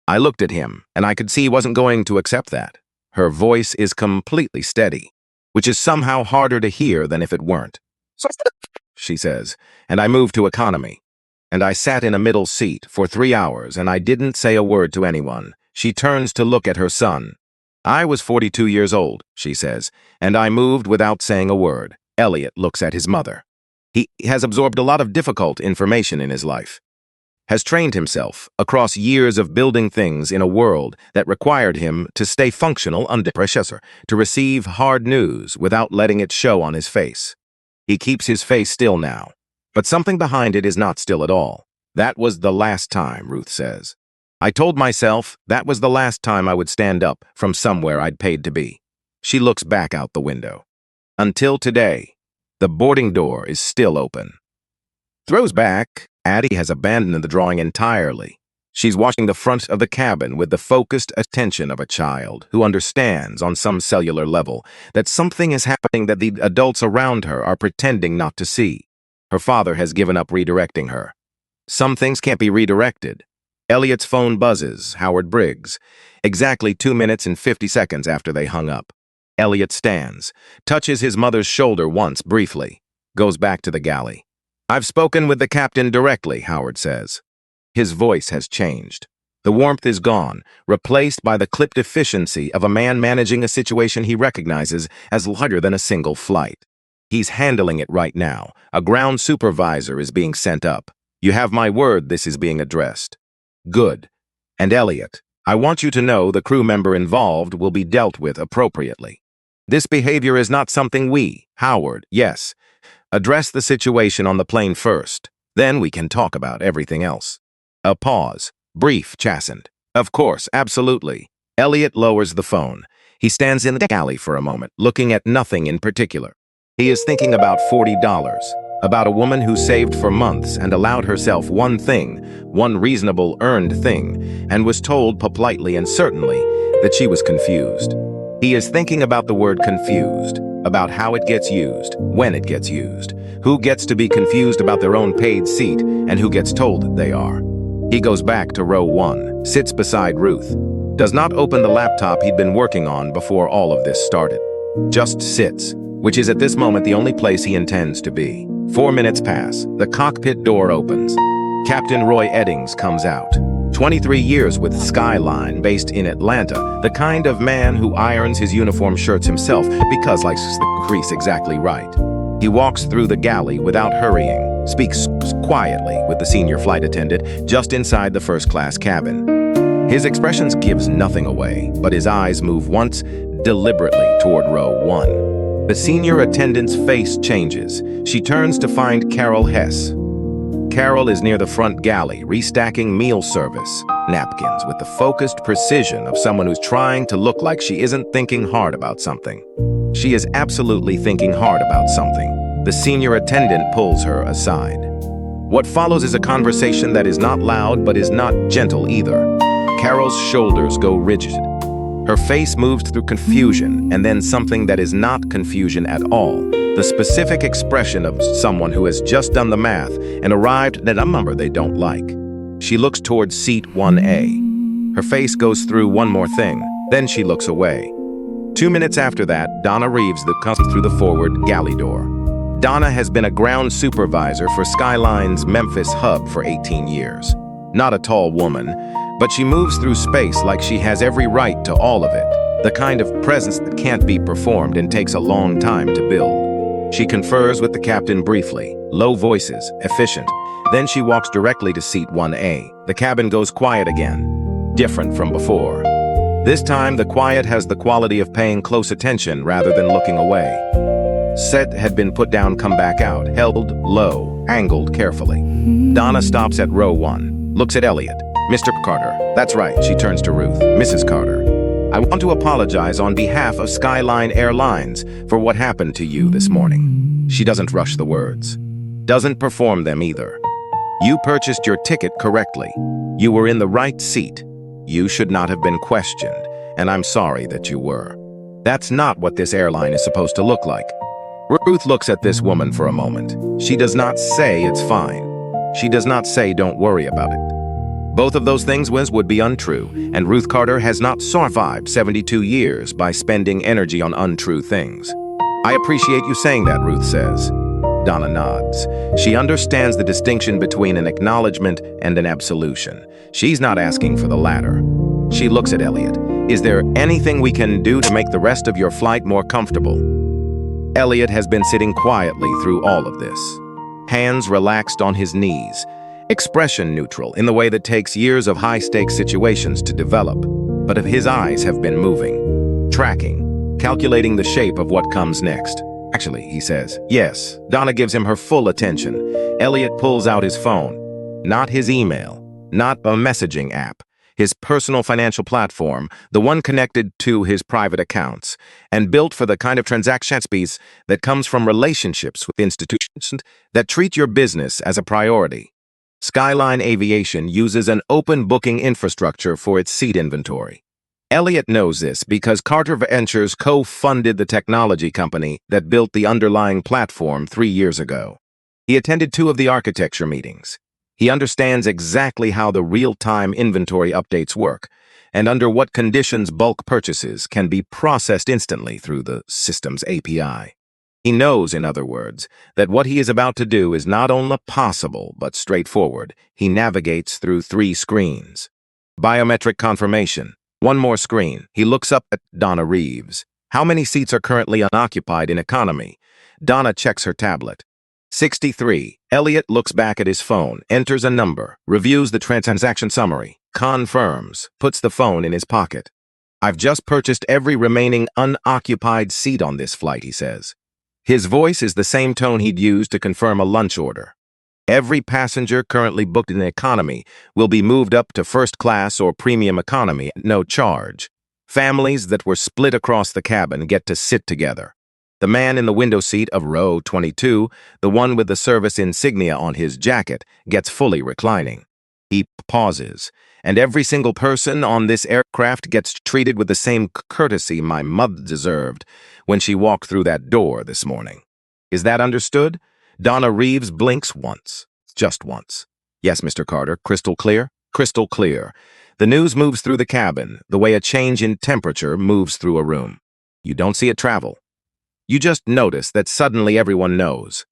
I looked at him, and I could see he wasn't going to accept that. Her voice is completely steady, which is somehow harder to hear than if it weren't. She says, and I moved to economy. And I sat in a middle seat for 3 hours, and I didn't say a word to anyone. She turns to look at her son. I was 42 years old, she says, and I moved without saying a word. Elliot looks at his mother. He has absorbed a lot of difficult information in his life. Has trained himself across years of building things in a world that required him to stay functional under pressure, to receive hard news without letting it show on his face. He keeps his face still now, but something behind it is not still at all. That was the last time, Ruth says. I told myself that was the last time I would stand up from somewhere I'd paid to be. She looks back out the window. Until today, the boarding door is still open. Throws back, Addie has abandoned the drawing entirely. She's watching the front of the cabin with the focused attention of a child who understands on some cellular level that something is happening that the adults around her are pretending not to see. Her father has given up redirecting her. Some things can't be redirected. Elliot's phone buzzes, Howard Briggs, exactly 2 minutes and 50 seconds after they hung up. Elliot stands, touches his mother's shoulder once briefly, goes back to the galley. "I've spoken with the captain directly," Howard says. His voice has changed. The warmth is gone, replaced by the clipped efficiency of a man managing a situation he recognizes as larger than a single flight. He's handling it right now. A ground supervisor is being sent up. "You have my word this is being addressed." "Good. And Elliot, I want you to know the crew member involved will be dealt with appropriately. This behavior is not something Howard, yes. Address the situation on the plane first. Then we can talk about everything else." A pause. Brief, chastened. "Of course, absolutely." Elliot lowers the phone. He stands in the galley for a moment, looking at nothing in particular. He is thinking about $40, about a woman who saved for months and allowed herself one thing, one reasonable earned thing, and was told politely and certainly that she was confused. He is thinking about the word confused, about how it gets used, when it gets used, who gets to be confused about their own paid seat, and who gets told they are. He goes back to row 1, sits beside Ruth, does not open the laptop he'd been working on before all of this started. Just sits, which is at this moment the only place he intends to be. 4 minutes pass. The cockpit door opens. Captain Roy Eddings comes out. 23 years with Skyline, based in Atlanta, the kind of man who irons his uniform shirts himself because likes the crease exactly right. He walks through the galley without hurrying, speaks quietly with the senior flight attendant just inside the first-class cabin. His expressions gives nothing away, but his eyes move once deliberately toward row 1. The senior attendant's face changes. She turns to find Carol Hess. Carol is near the front galley, restacking meal service napkins with the focused precision of someone who's trying to look like she isn't thinking hard about something. She is absolutely thinking hard about something. The senior attendant pulls her aside. What follows is a conversation that is not loud but is not gentle either. Carol's shoulders go rigid. Her face moves through confusion and then something that is not confusion at all. The specific expression of someone who has just done the math and arrived at a number they don't like. She looks towards seat 1A. Her face goes through one more thing, then she looks away. 2 minutes after that, Donna Reeves comes through the forward galley door. Donna has been a ground supervisor for Skyline's Memphis hub for 18 years. Not a tall woman, but she moves through space like she has every right to all of it. The kind of presence that can't be performed and takes a long time to build. She confers with the captain briefly, low voices, efficient. Then she walks directly to seat 1A. The cabin goes quiet again, different from before. This time, the quiet has the quality of paying close attention rather than looking away. Set had been put down, come back out, held low, angled carefully. Donna stops at row 1, looks at Elliot. "Mr. Carter." "That's right," she turns to Ruth. "Mrs. Carter, I want to apologize on behalf of Skyline Airlines for what happened to you this morning." She doesn't rush the words. Doesn't perform them either. "You purchased your ticket correctly. You were in the right seat. You should not have been questioned, and I'm sorry that you were. That's not what this airline is supposed to look like." Ruth looks at this woman for a moment. She does not say it's fine. She does not say don't worry about it. Both of those things would be untrue, and Ruth Carter has not survived 72 years by spending energy on untrue things. "I appreciate you saying that," Ruth says. Donna nods. She understands the distinction between an acknowledgement and an absolution. She's not asking for the latter. She looks at Elliot. "Is there anything we can do to make the rest of your flight more comfortable?" Elliot has been sitting quietly through all of this. Hands relaxed on his knees. Expression neutral in the way that takes years of high-stakes situations to develop. But his eyes have been moving, tracking, calculating the shape of what comes next. "Actually," he says. "Yes." Donna gives him her full attention. Elliot pulls out his phone. Not his email, not a messaging app. his personal financial platform, the one connected to his private accounts, and built for the kind of transaction speeds that comes from relationships with institutions that treat your business as a priority. Skyline Aviation uses an open booking infrastructure for its seat inventory. Elliot knows this because Carter Ventures co-funded the technology company that built the underlying platform 3 years ago. He attended 2 of the architecture meetings. He understands exactly how the real-time inventory updates work and under what conditions bulk purchases can be processed instantly through the system's API. He knows, in other words, that what he is about to do is not only possible but straightforward. He navigates through 3 screens. Biometric confirmation. One more screen. He looks up at Donna Reeves. How many seats are currently unoccupied in economy? Donna checks her tablet. 63. Elliot looks back at his phone, enters a number, reviews the transaction summary, confirms, puts the phone in his pocket. I've just purchased every remaining unoccupied seat on this flight, he says. His voice is the same tone he'd use to confirm a lunch order. Every passenger currently booked in economy will be moved up to first class or premium economy at no charge. Families that were split across the cabin get to sit together. The man in the window seat of row 22, the one with the service insignia on his jacket, gets fully reclining. He pauses, and every single person on this aircraft gets treated with the same courtesy my mother deserved when she walked through that door this morning. Is that understood? Donna Reeves blinks once. Just once. Yes, Mr. Carter, crystal clear? Crystal clear. The news moves through the cabin, the way a change in temperature moves through a room. You don't see it travel. You just notice that suddenly everyone knows.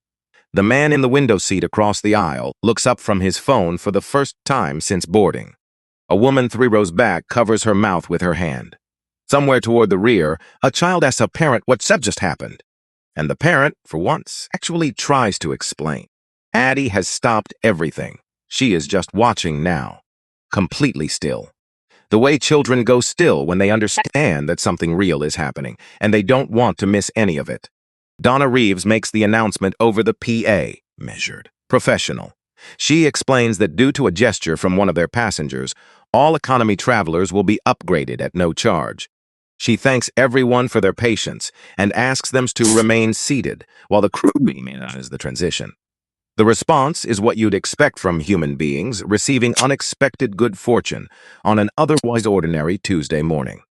The man in the window seat across the aisle looks up from his phone for the first time since boarding. A woman 3 rows back covers her mouth with her hand. Somewhere toward the rear, a child asks a parent what just happened. And the parent, for once, actually tries to explain. Addie has stopped everything. She is just watching now. Completely still. The way children go still when they understand that something real is happening, and they don't want to miss any of it. Donna Reeves makes the announcement over the PA, measured, professional. She explains that due to a gesture from one of their passengers, all economy travelers will be upgraded at no charge. She thanks everyone for their patience and asks them to remain seated while the crew manages the transition. The response is what you'd expect from human beings receiving unexpected good fortune on an otherwise ordinary Tuesday morning.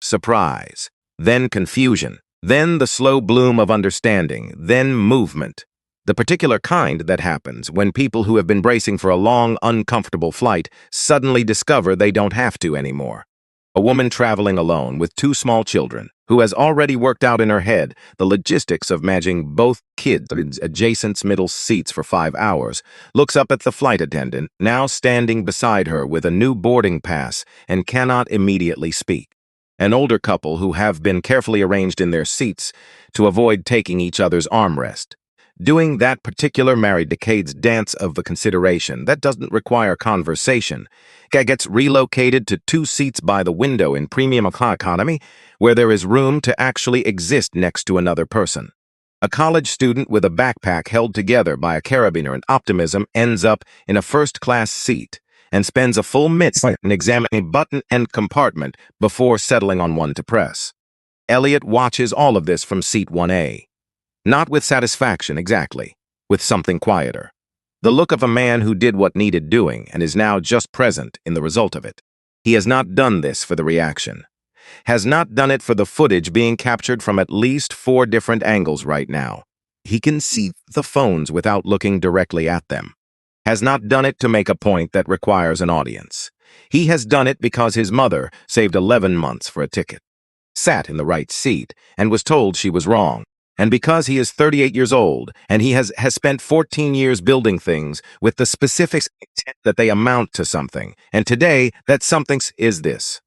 Surprise, then confusion, then the slow bloom of understanding, then movement. The particular kind that happens when people who have been bracing for a long, uncomfortable flight suddenly discover they don't have to anymore. A woman traveling alone with 2 small children, who has already worked out in her head the logistics of managing both kids in adjacent middle seats for 5 hours, looks up at the flight attendant, now standing beside her with a new boarding pass, and cannot immediately speak. An older couple who have been carefully arranged in their seats to avoid taking each other's armrest. Doing that particular married decade's dance of the consideration that doesn't require conversation gets relocated to 2 seats by the window in premium economy where there is room to actually exist next to another person. A college student with a backpack held together by a carabiner and optimism ends up in a first-class seat and spends a full minute in examining button and compartment before settling on one to press. Elliot watches all of this from seat 1A. Not with satisfaction, exactly, with something quieter. The look of a man who did what needed doing and is now just present in the result of it. He has not done this for the reaction. Has not done it for the footage being captured from at least 4 different angles right now. He can see the phones without looking directly at them. Has not done it to make a point that requires an audience. He has done it because his mother saved 11 months for a ticket. Sat in the right seat and was told she was wrong. And because he is 38 years old, and he has spent 14 years building things with the specific intent that they amount to something, and today that something is this.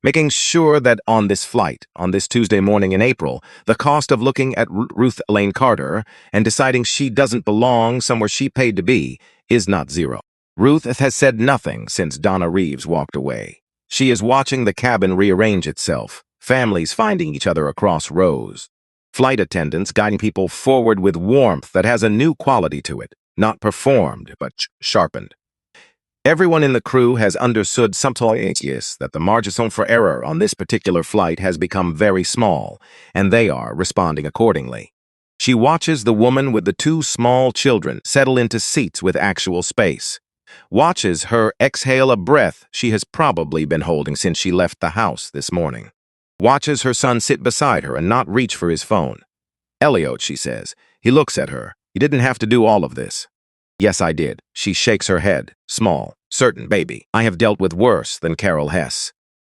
Making sure that on this flight, on this Tuesday morning in April, the cost of looking at Ruth Elaine Carter and deciding she doesn't belong somewhere she paid to be is not zero. Ruth has said nothing since Donna Reeves walked away. She is watching the cabin rearrange itself, families finding each other across rows. Flight attendants guiding people forward with warmth that has a new quality to it, not performed, but sharpened. Everyone in the crew has understood subtly that the margin for error on this particular flight has become very small, and they are responding accordingly. She watches the woman with the two small children settle into seats with actual space. Watches her exhale a breath she has probably been holding since she left the house this morning. Watches her son sit beside her and not reach for his phone. "Elliot," she says. He looks at her. "You didn't have to do all of this." "Yes, I did." She shakes her head. "Small, certain, baby. I have dealt with worse than Carol Hess.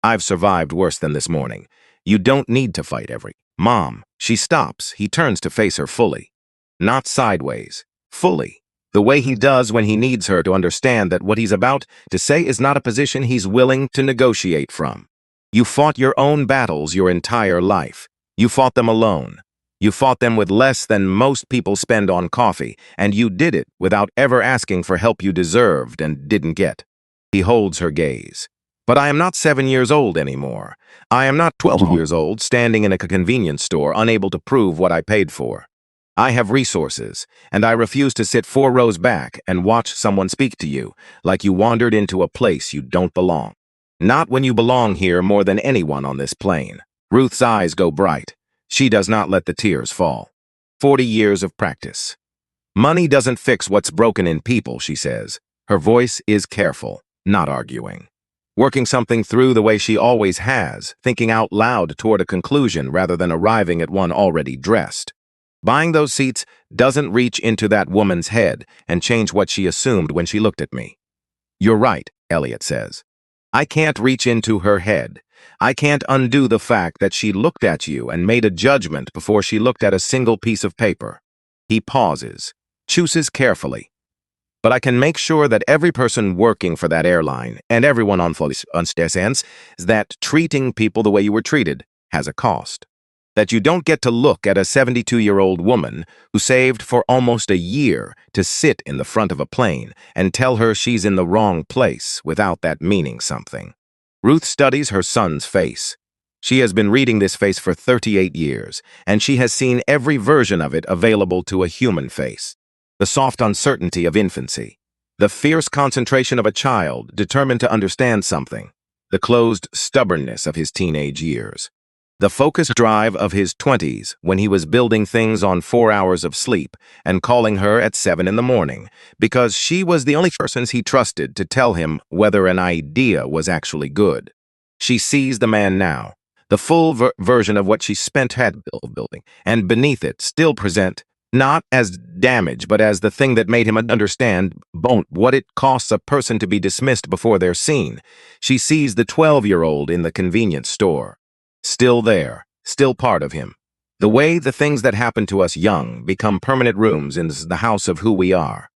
I've survived worse than this morning. You don't need to fight every." "Mom." She stops. He turns to face her fully. Not sideways. Fully. The way he does when he needs her to understand that what he's about to say is not a position he's willing to negotiate from. You fought your own battles your entire life. You fought them alone. You fought them with less than most people spend on coffee, and you did it without ever asking for help you deserved and didn't get. He holds her gaze. But I am not 7 years old anymore. I am not 12 years old, standing in a convenience store, unable to prove what I paid for. I have resources, and I refuse to sit 4 rows back and watch someone speak to you like you wandered into a place you don't belong. Not when you belong here more than anyone on this plane. Ruth's eyes go bright. She does not let the tears fall. 40 years of practice. Money doesn't fix what's broken in people, she says. Her voice is careful, not arguing. Working something through the way she always has, thinking out loud toward a conclusion rather than arriving at one already dressed. Buying those seats doesn't reach into that woman's head and change what she assumed when she looked at me. "You're right," Elliot says. "I can't reach into her head. I can't undo the fact that she looked at you and made a judgment before she looked at a single piece of paper." He pauses, chooses carefully. "But I can make sure that every person working for that airline and everyone understands that treating people the way you were treated has a cost. That you don't get to look at a 72-year-old woman who saved for almost a year to sit in the front of a plane and tell her she's in the wrong place without that meaning something." Ruth studies her son's face. She has been reading this face for 38 years, and she has seen every version of it available to a human face. The soft uncertainty of infancy. The fierce concentration of a child determined to understand something. The closed stubbornness of his teenage years. The focused drive of his 20s when he was building things on 4 hours of sleep and calling her at 7 in the morning because she was the only person he trusted to tell him whether an idea was actually good. She sees the man now, the full version of what she spent had building, and beneath it still present, not as damage, but as the thing that made him understand what it costs a person to be dismissed before they're seen. She sees the 12-year-old in the convenience store. Still there, still part of him. The way the things that happen to us young become permanent rooms in the house of who we are.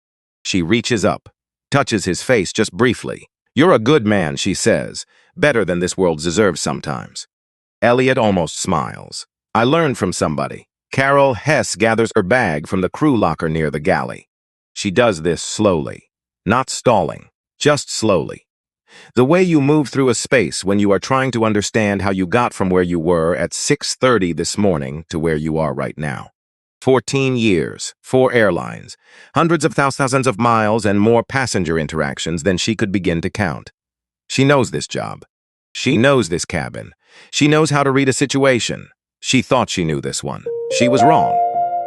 She reaches up, touches his face just briefly. "You're a good man," she says, "better than this world deserves sometimes." Elliot almost smiles. "I learned from somebody." Carol Hess gathers her bag from the crew locker near the galley. She does this slowly, not stalling, just slowly. The way you move through a space when you are trying to understand how you got from where you were at 6:30 this morning to where you are right now. 14 years, 4 airlines, hundreds of thousands of miles and more passenger interactions than she could begin to count. She knows this job. She knows this cabin. She knows how to read a situation. She thought she knew this one. She was wrong.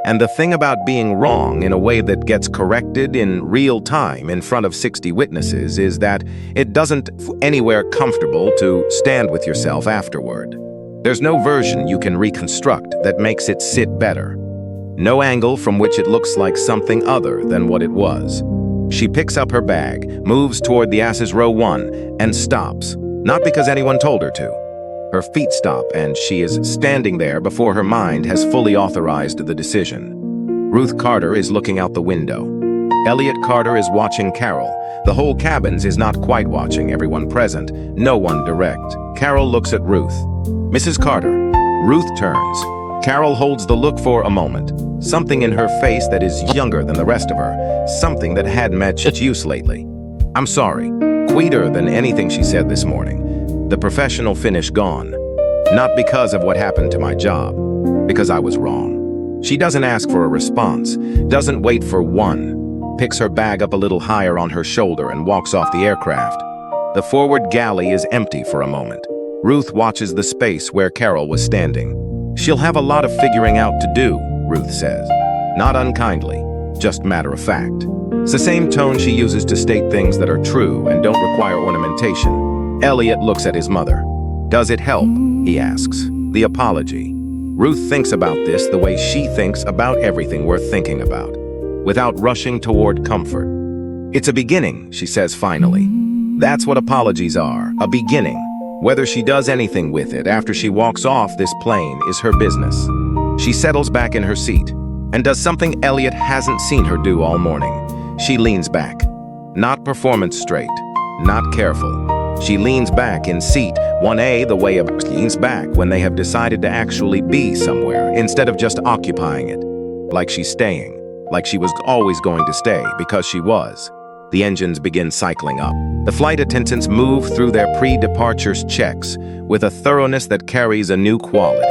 And the thing about being wrong in a way that gets corrected in real time in front of 60 witnesses is that it doesn't anywhere comfortable to stand with yourself afterward. There's no version you can reconstruct that makes it sit better. No angle from which it looks like something other than what it was. She picks up her bag, moves toward the Ass's row 1, and stops, not because anyone told her to. Her feet stop, and she is standing there before her mind has fully authorized the decision. Ruth Carter is looking out the window. Elliot Carter is watching Carol. The whole cabins is not quite watching everyone present, no one direct. Carol looks at Ruth. "Mrs. Carter." Ruth turns. Carol holds the look for a moment. Something in her face that is younger than the rest of her. Something that had met use lately. "I'm sorry." Quieter than anything she said this morning. The professional finish gone. Not because of what happened to my job. Because I was wrong. She doesn't ask for a response. Doesn't wait for one. picks her bag up a little higher on her shoulder and walks off the aircraft. The forward galley is empty for a moment. Ruth watches the space where Carol was standing. "She'll have a lot of figuring out to do," Ruth says. Not unkindly, just matter of fact. It's the same tone she uses to state things that are true and don't require ornamentation. Elliot looks at his mother. "Does it help?" he asks. The apology. Ruth thinks about this the way she thinks about everything worth thinking about, without rushing toward comfort. "It's a beginning," she says finally. That's what apologies are, a beginning. Whether she does anything with it after she walks off this plane is her business. She settles back in her seat and does something Elliot hasn't seen her do all morning. She leans back. Not performance straight, not careful. She leans back in seat 1A the way a leans back when they have decided to actually be somewhere instead of just occupying it. Like she's staying, like she was always going to stay because she was. The engines begin cycling up. The flight attendants move through their pre-departure checks with a thoroughness that carries a new quality.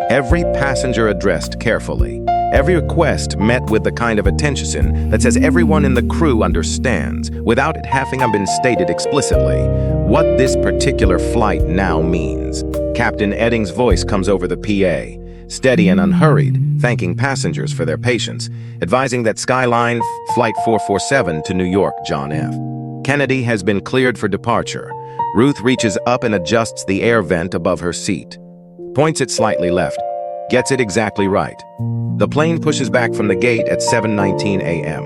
Every passenger addressed carefully. Every request met with the kind of attention that says everyone in the crew understands, without it having been stated explicitly, what this particular flight now means. Captain Edding's voice comes over the PA, steady and unhurried, thanking passengers for their patience, advising that Skyline Flight 447 to New York, John F. Kennedy has been cleared for departure. Ruth reaches up and adjusts the air vent above her seat. Points it slightly left. Gets it exactly right. The plane pushes back from the gate at 7:19 a.m.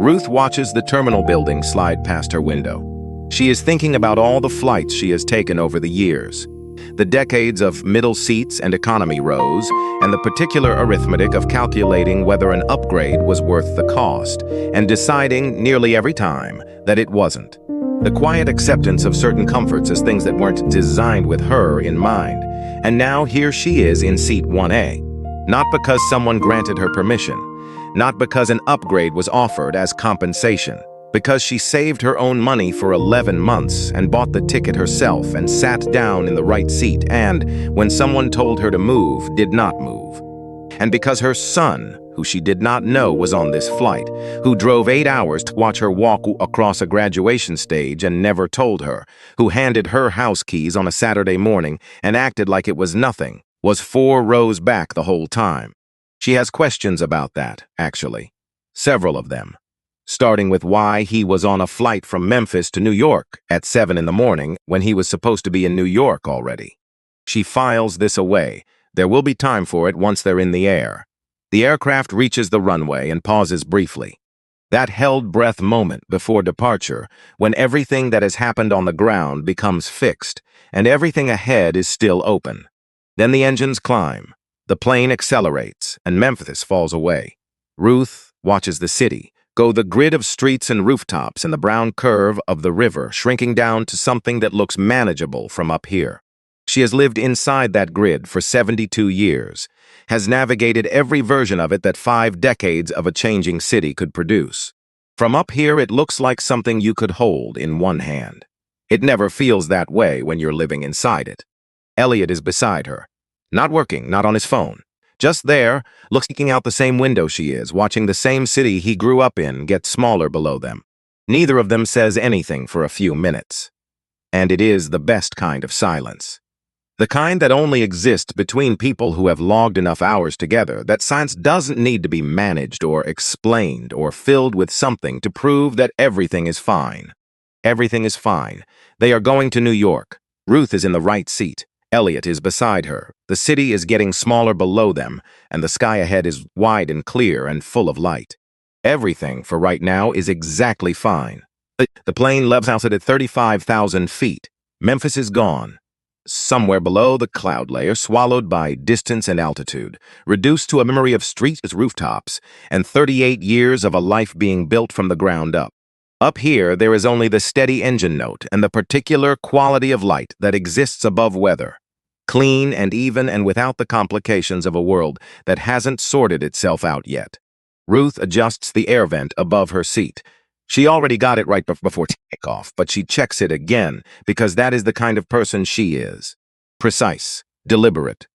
Ruth watches the terminal building slide past her window. She is thinking about all the flights she has taken over the years. The decades of middle seats and economy rows, and the particular arithmetic of calculating whether an upgrade was worth the cost, and deciding nearly every time that it wasn't. The quiet acceptance of certain comforts as things that weren't designed with her in mind. And now here she is in seat 1A. Not because someone granted her permission, not because an upgrade was offered as compensation, because she saved her own money for 11 months and bought the ticket herself and sat down in the right seat and, when someone told her to move, did not move. And because her son, who she did not know was on this flight, who drove 8 hours to watch her walk across a graduation stage and never told her, who handed her house keys on a Saturday morning and acted like it was nothing, was 4 rows back the whole time. She has questions about that, actually. Several of them. Starting with why he was on a flight from Memphis to New York at 7 in the morning when he was supposed to be in New York already. She files this away. There will be time for it once they're in the air. The aircraft reaches the runway and pauses briefly. That held breath moment before departure, when everything that has happened on the ground becomes fixed and everything ahead is still open. Then the engines climb. The plane accelerates and Memphis falls away. Ruth watches the city go the grid of streets and rooftops and the brown curve of the river shrinking down to something that looks manageable from up here. She has lived inside that grid for 72 years, has navigated every version of it that 5 decades of a changing city could produce. From up here, it looks like something you could hold in one hand. It never feels that way when you're living inside it. Elliot is beside her. Not working, not on his phone. Just there, looking out the same window she is, watching the same city he grew up in get smaller below them. Neither of them says anything for a few minutes. And it is the best kind of silence. The kind that only exists between people who have logged enough hours together that science doesn't need to be managed or explained or filled with something to prove that everything is fine. Everything is fine. They are going to New York. Ruth is in the right seat. Elliot is beside her. The city is getting smaller below them, and the sky ahead is wide and clear and full of light. Everything, for right now, is exactly fine. The plane levels out at 35,000 feet. Memphis is gone. Somewhere below the cloud layer, swallowed by distance and altitude, reduced to a memory of streets as rooftops, and 38 years of a life being built from the ground up. Up here, there is only the steady engine note and the particular quality of light that exists above weather. Clean and even and without the complications of a world that hasn't sorted itself out yet. Ruth adjusts the air vent above her seat. She already got it right before takeoff, but she checks it again because that is the kind of person she is. Precise, deliberate.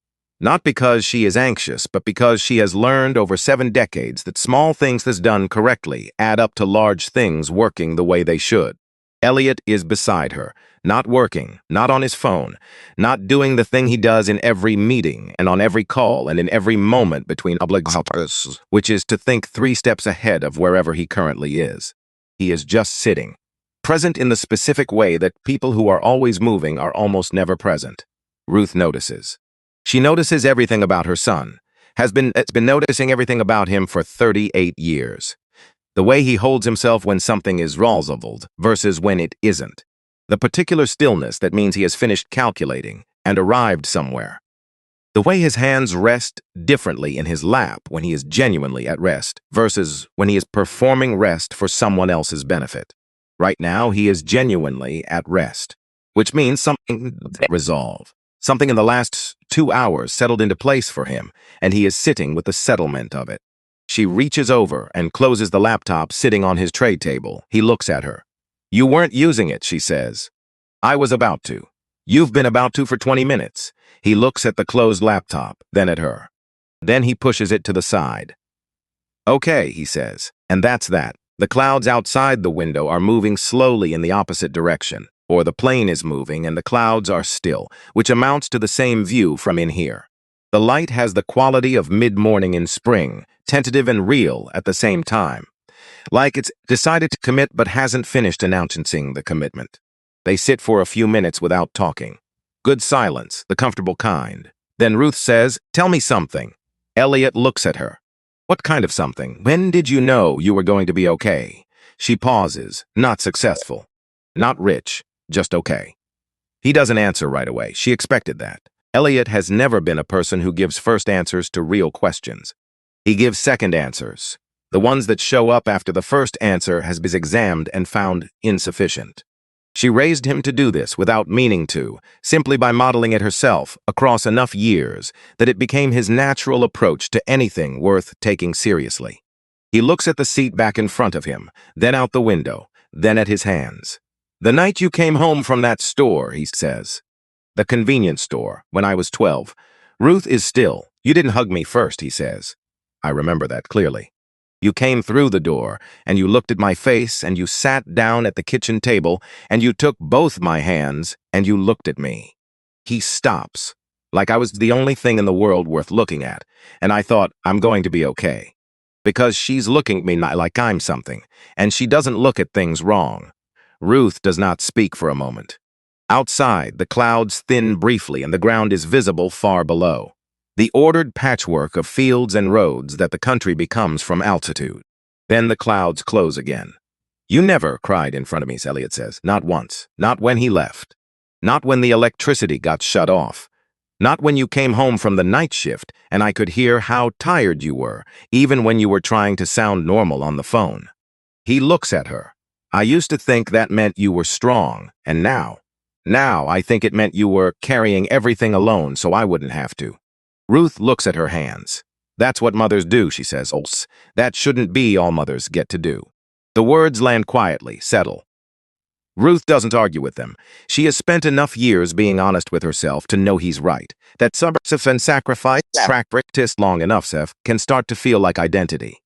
Not because she is anxious, but because she has learned over 7 decades that small things that's done correctly add up to large things working the way they should. Elliot is beside her, not working, not on his phone, not doing the thing he does in every meeting and on every call and in every moment between obligations, which is to think 3 steps ahead of wherever he currently is. He is just sitting, present in the specific way that people who are always moving are almost never present. Ruth notices. She notices everything about her son, has been noticing everything about him for 38 years. The way he holds himself when something is resolved versus when it isn't. The particular stillness that means he has finished calculating and arrived somewhere. The way his hands rest differently in his lap when he is genuinely at rest versus when he is performing rest for someone else's benefit. Right now, he is genuinely at rest, which means something resolve. Something in the last 2 hours settled into place for him, and he is sitting with the settlement of it. She reaches over and closes the laptop sitting on his tray table. He looks at her. "You weren't using it," she says. "I was about to. You've been about to for 20 minutes. He looks at the closed laptop, then at her. Then he pushes it to the side. "Okay," he says, and that's that. The clouds outside the window are moving slowly in the opposite direction, or the plane is moving and the clouds are still, which amounts to the same view from in here. The light has the quality of mid-morning in spring, tentative and real at the same time. Like it's decided to commit but hasn't finished announcing the commitment. They sit for a few minutes without talking. Good silence, the comfortable kind. Then Ruth says, "Tell me something." Elliot looks at her. "What kind of something? When did you know you were going to be okay?" She pauses, not successful. Not rich, just okay. He doesn't answer right away. She expected that. Elliot has never been a person who gives first answers to real questions. He gives second answers, the ones that show up after the first answer has been examined and found insufficient. She raised him to do this without meaning to, simply by modeling it herself across enough years that it became his natural approach to anything worth taking seriously. He looks at the seat back in front of him, then out the window, then at his hands. "The night you came home from that store," he says. "The convenience store, when I was 12. Ruth is still. You didn't hug me first," he says. I remember that clearly. "You came through the door, and you looked at my face, and you sat down at the kitchen table, and you took both my hands, and you looked at me." He stops, like I was the only thing in the world worth looking at, and I thought, I'm going to be okay. Because she's looking at me like I'm something, and she doesn't look at things wrong. Ruth does not speak for a moment. Outside, the clouds thin briefly, and the ground is visible far below. The ordered patchwork of fields and roads that the country becomes from altitude. Then the clouds close again. "You never cried in front of me," Elliot says. "Not once. Not when he left. Not when the electricity got shut off. Not when you came home from the night shift and I could hear how tired you were, even when you were trying to sound normal on the phone." He looks at her. "I used to think that meant you were strong, and now I think it meant you were carrying everything alone so I wouldn't have to." Ruth looks at her hands. "That's what mothers do," she says. "That shouldn't be all mothers get to do." The words land quietly, settle. Ruth doesn't argue with them. She has spent enough years being honest with herself to know he's right, that subversive and sacrifice, practiced long enough, can start to feel like identity.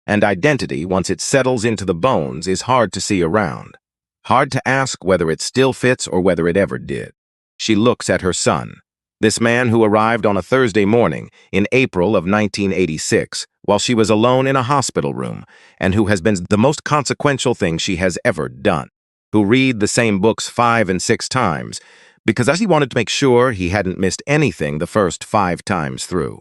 And identity, once it settles into the bones, is hard to see around. Hard to ask whether it still fits or whether it ever did. She looks at her son. This man who arrived on a Thursday morning in April of 1986 while she was alone in a hospital room, and who has been the most consequential thing she has ever done, who read the same books 5 and 6 times because he wanted to make sure he hadn't missed anything the first 5 times through,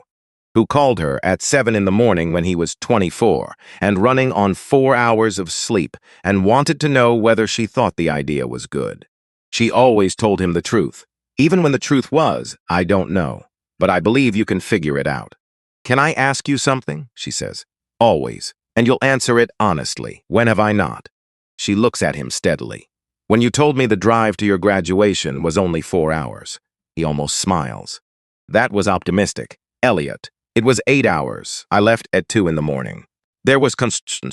who called her at 7 in the morning when he was 24 and running on 4 hours of sleep and wanted to know whether she thought the idea was good. She always told him the truth. Even when the truth was, "I don't know, but I believe you can figure it out." "Can I ask you something?" she says. "Always. And you'll answer it honestly. When have I not?" She looks at him steadily. "When you told me the drive to your graduation was only 4 hours. He almost smiles. "That was optimistic. Elliot, it was 8 hours. I left at 2 in the morning. There was construction.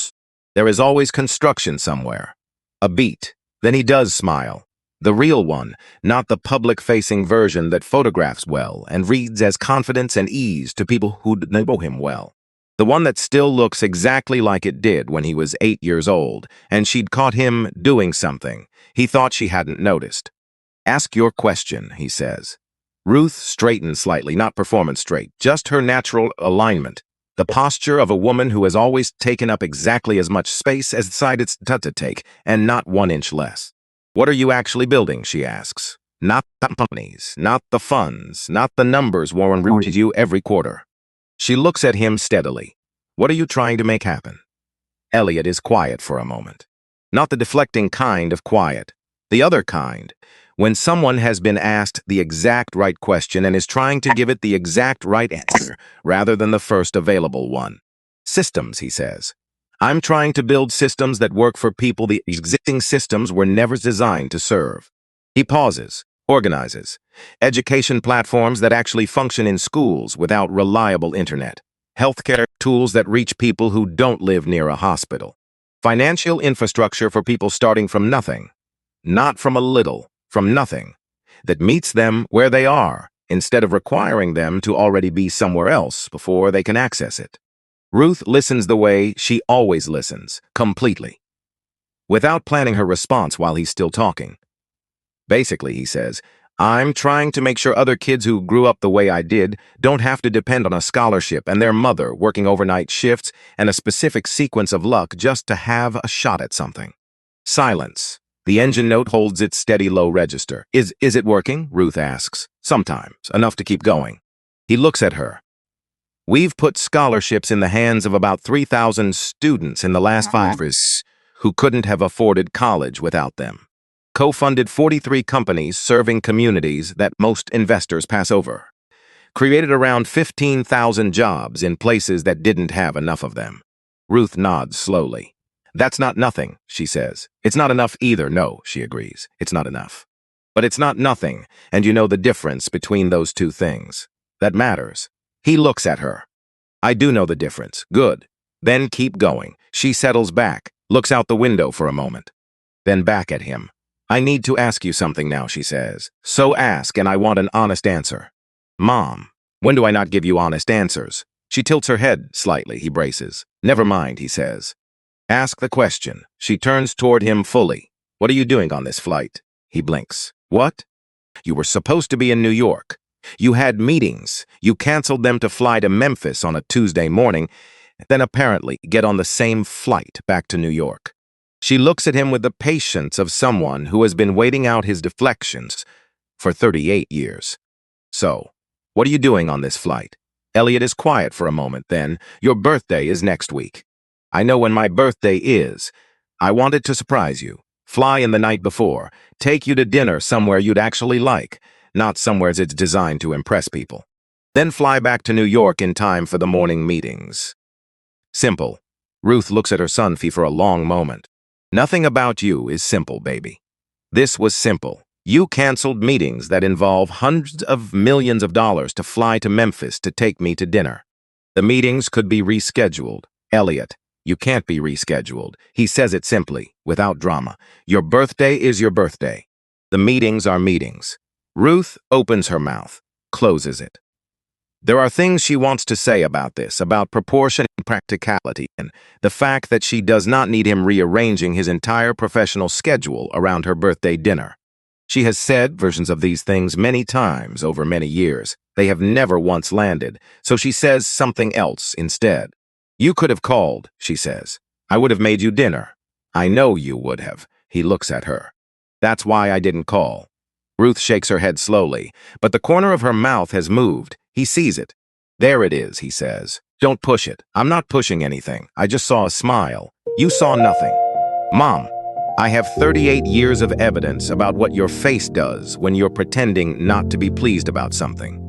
There is always construction somewhere." A beat. Then he does smile. The real one, not the public-facing version that photographs well and reads as confidence and ease to people who know him well. The one that still looks exactly like it did when he was 8 years old, and she'd caught him doing something he thought she hadn't noticed. "Ask your question," he says. Ruth straightened slightly, not performance straight, just her natural alignment. The posture of a woman who has always taken up exactly as much space as the side it's to take, and not 1 inch less. "What are you actually building?" she asks. "Not the companies, not the funds, not the numbers Warren reads you every quarter." She looks at him steadily. "What are you trying to make happen?" Elliot is quiet for a moment. Not the deflecting kind of quiet. The other kind. When someone has been asked the exact right question and is trying to give it the exact right answer, rather than the first available one. "Systems," he says. "I'm trying to build systems that work for people the existing systems were never designed to serve." He pauses, organizes. Education platforms that actually function in schools without reliable internet. Healthcare tools that reach people who don't live near a hospital. Financial infrastructure for people starting from nothing. Not from a little, from nothing. That meets them where they are, instead of requiring them to already be somewhere else before they can access it. Ruth listens the way she always listens, completely, without planning her response while he's still talking. Basically, he says, "I'm trying to make sure other kids who grew up the way I did don't have to depend on a scholarship and their mother working overnight shifts and a specific sequence of luck just to have a shot at something." Silence. The engine note holds its steady low register. Is it working?" Ruth asks. "Sometimes, enough to keep going." He looks at her. "We've put scholarships in the hands of about 3,000 students in the last 5 years who couldn't have afforded college without them. Co-funded 43 companies serving communities that most investors pass over. Created around 15,000 jobs in places that didn't have enough of them." Ruth nods slowly. "That's not nothing," she says. "It's not enough either." "No," she agrees. "It's not enough. But it's not nothing, and you know the difference between those two things. That matters." He looks at her. "I do know the difference. Good. Then keep going." She settles back, looks out the window for a moment. Then back at him. "I need to ask you something now," she says. "So ask, and I want an honest answer." "Mom, when do I not give you honest answers?" She tilts her head slightly. He braces. "Never mind," he says. "Ask the question." She turns toward him fully. "What are you doing on this flight?" He blinks. "What?" "You were supposed to be in New York. You had meetings. You canceled them to fly to Memphis on a Tuesday morning, then apparently get on the same flight back to New York." She looks at him with the patience of someone who has been waiting out his deflections for 38 years. "So, what are you doing on this flight?" Elliot is quiet for a moment, then, "Your birthday is next week." "I know when my birthday is. I wanted to surprise you. Fly in the night before. Take you to dinner somewhere you'd actually like, not somewhere it's designed to impress people. Then fly back to New York in time for the morning meetings." Simple. Ruth looks at her son for a long moment. "Nothing about you is simple, baby. This was simple. You canceled meetings that involve hundreds of millions of dollars to fly to Memphis to take me to dinner. The meetings could be rescheduled. Elliot, you can't be rescheduled." He says it simply, without drama. "Your birthday is your birthday. The meetings are meetings." Ruth opens her mouth, closes it. There are things she wants to say about this, about proportion and practicality, and the fact that she does not need him rearranging his entire professional schedule around her birthday dinner. She has said versions of these things many times over many years. They have never once landed, so she says something else instead. "You could have called," she says. "I would have made you dinner." "I know you would have." He looks at her. "That's why I didn't call." Ruth shakes her head slowly, but the corner of her mouth has moved. He sees it. "There it is," he says. "Don't push it." "I'm not pushing anything. I just saw a smile." "You saw nothing." "Mom, I have 38 years of evidence about what your face does when you're pretending not to be pleased about something."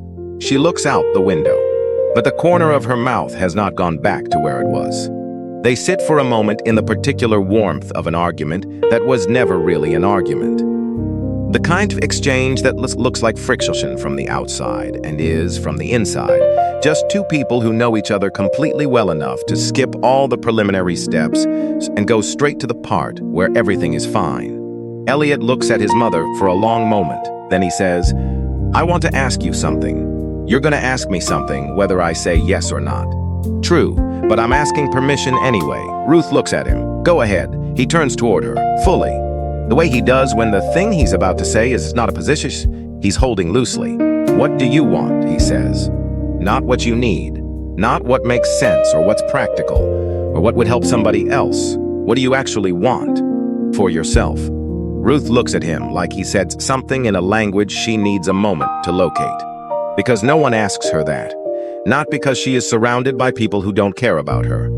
She looks out the window, but the corner of her mouth has not gone back to where it was. They sit for a moment in the particular warmth of an argument that was never really an argument. The kind of exchange that looks like friction from the outside and is from the inside. Just two people who know each other completely well enough to skip all the preliminary steps and go straight to the part where everything is fine. Elliot looks at his mother for a long moment. Then he says, "I want to ask you something. You're going to ask me something whether I say yes or not." "True, but I'm asking permission anyway." Ruth looks at him. "Go ahead." He turns toward her, fully. The way he does when the thing he's about to say is not a position he's holding loosely. "What do you want?" he says. "Not what you need. Not what makes sense or what's practical or what would help somebody else. What do you actually want? For yourself." Ruth looks at him like he said something in a language she needs a moment to locate. Because no one asks her that. Not because she is surrounded by people who don't care about her.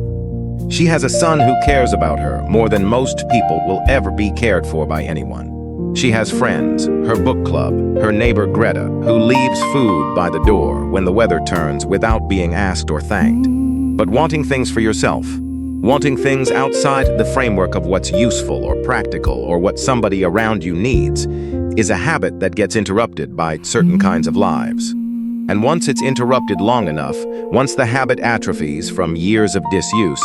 She has a son who cares about her more than most people will ever be cared for by anyone. She has friends, her book club, her neighbor Greta, who leaves food by the door when the weather turns without being asked or thanked. But wanting things for yourself, wanting things outside the framework of what's useful or practical or what somebody around you needs, is a habit that gets interrupted by certain kinds of lives. And once it's interrupted long enough, once the habit atrophies from years of disuse,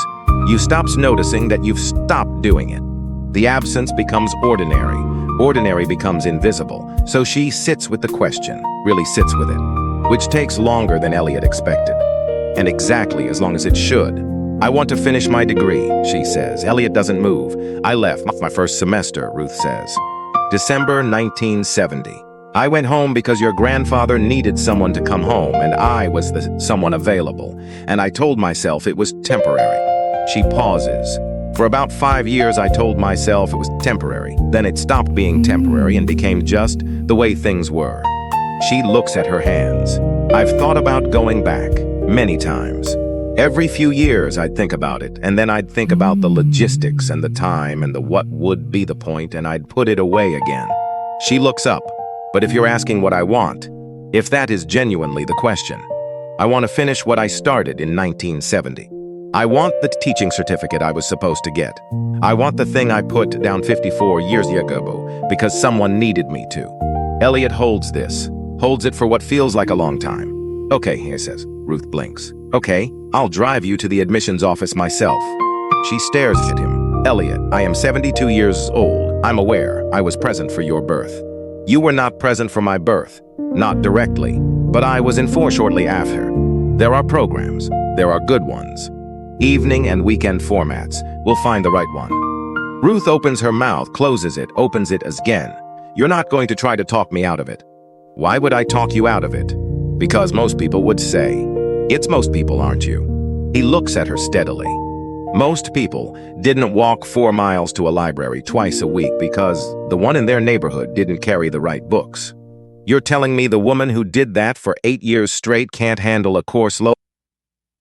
you stop noticing that you've stopped doing it. The absence becomes ordinary. Ordinary becomes invisible. So she sits with the question, really sits with it, which takes longer than Elliot expected. And exactly as long as it should. "I want to finish my degree," she says. Elliot doesn't move. "I left my first semester," Ruth says. "December 1970. I went home because your grandfather needed someone to come home, and I was the someone available. And I told myself it was temporary." She pauses. "For about 5 years, I told myself it was temporary. Then it stopped being temporary and became just the way things were." She looks at her hands. "I've thought about going back, many times. Every few years I'd think about it, and then I'd think about the logistics and the time and the what would be the point, and I'd put it away again." She looks up. "But if you're asking what I want, if that is genuinely the question, I want to finish what I started in 1970. I want the teaching certificate I was supposed to get. I want the thing I put down 54 years ago because someone needed me to." Elliot holds it for what feels like a long time. "Okay," he says. Ruth blinks. "Okay, I'll drive you to the admissions office myself." She stares at him. "Elliot, I am 72 years old. I'm aware I was present for your birth. You were not present for my birth, not directly, but I was in for shortly after. There are programs. There are good ones. Evening and weekend formats. We'll find the right one." Ruth opens her mouth, closes it, opens it again. "You're not going to try to talk me out of it." "Why would I talk you out of it?" "Because most people would say, it's most people, aren't you?" He looks at her steadily. Most people didn't walk 4 miles to a library twice a week because the one in their neighborhood didn't carry the right books. You're telling me the woman who did that for 8 years straight can't handle a course load?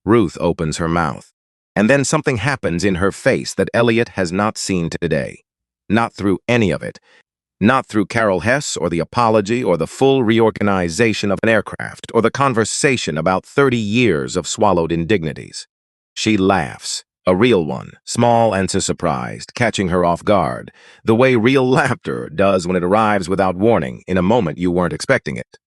Ruth opens her mouth. And then something happens in her face that Elliot has not seen today. Not through any of it. Not through Carol Hess or the apology or the full reorganization of an aircraft or the conversation about 30 years of swallowed indignities. She laughs. A real one, small and surprised, catching her off guard, the way real laughter does when it arrives without warning in a moment you weren't expecting it.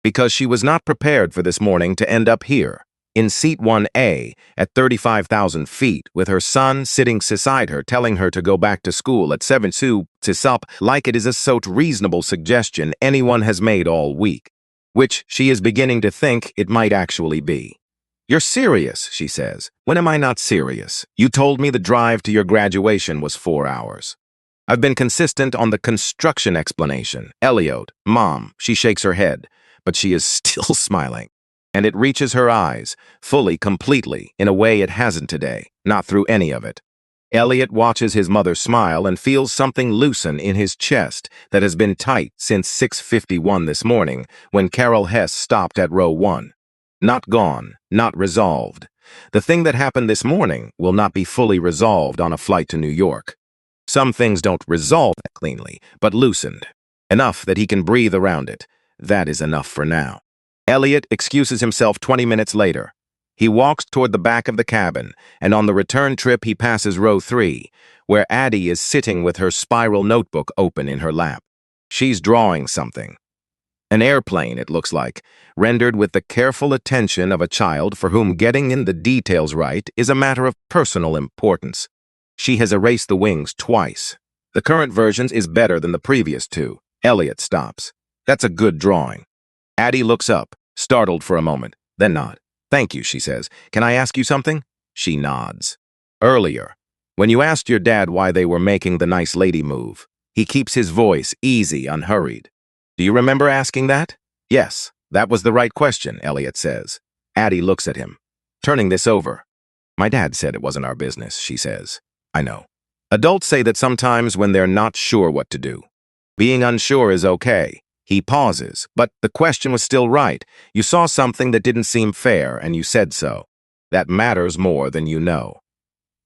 Because she was not prepared for this morning to end up here, in seat 1A, at 35,000 feet, with her son sitting beside her telling her to go back to school at 7 to sup, like it is a so reasonable suggestion anyone has made all week, which she is beginning to think it might actually be. "You're serious," she says. "When am I not serious? You told me the drive to your graduation was 4 hours. I've been consistent on the construction explanation. Elliot, Mom," she shakes her head, but she is still smiling. And it reaches her eyes, fully, completely, in a way it hasn't today, not through any of it. Elliot watches his mother smile and feels something loosen in his chest that has been tight since 6:51 this morning when Carol Hess stopped at row 1. Not gone, not resolved. The thing that happened this morning will not be fully resolved on a flight to New York. Some things don't resolve that cleanly, but loosened. Enough that he can breathe around it. That is enough for now. Elliot excuses himself 20 minutes later. He walks toward the back of the cabin, and on the return trip he passes row 3, where Addie is sitting with her spiral notebook open in her lap. She's drawing something. An airplane, it looks like, rendered with the careful attention of a child for whom getting in the details right is a matter of personal importance. She has erased the wings twice. The current version is better than the previous two. Elliot stops. That's a good drawing. Addie looks up, startled for a moment, then nod. Thank you, she says. Can I ask you something? She nods. Earlier, when you asked your dad why they were making the nice lady move, he keeps his voice easy, unhurried. Do you remember asking that? Yes, that was the right question, Elliot says. Addie looks at him. Turning this over. My dad said it wasn't our business, she says. I know. Adults say that sometimes when they're not sure what to do. Being unsure is okay. He pauses, but the question was still right. You saw something that didn't seem fair, and you said so. That matters more than you know.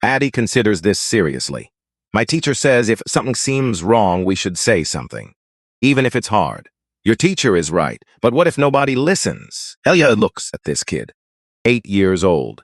Addie considers this seriously. My teacher says if something seems wrong, we should say something. Even if it's hard. Your teacher is right, but what if nobody listens? Elliot looks at this kid. 8 years old.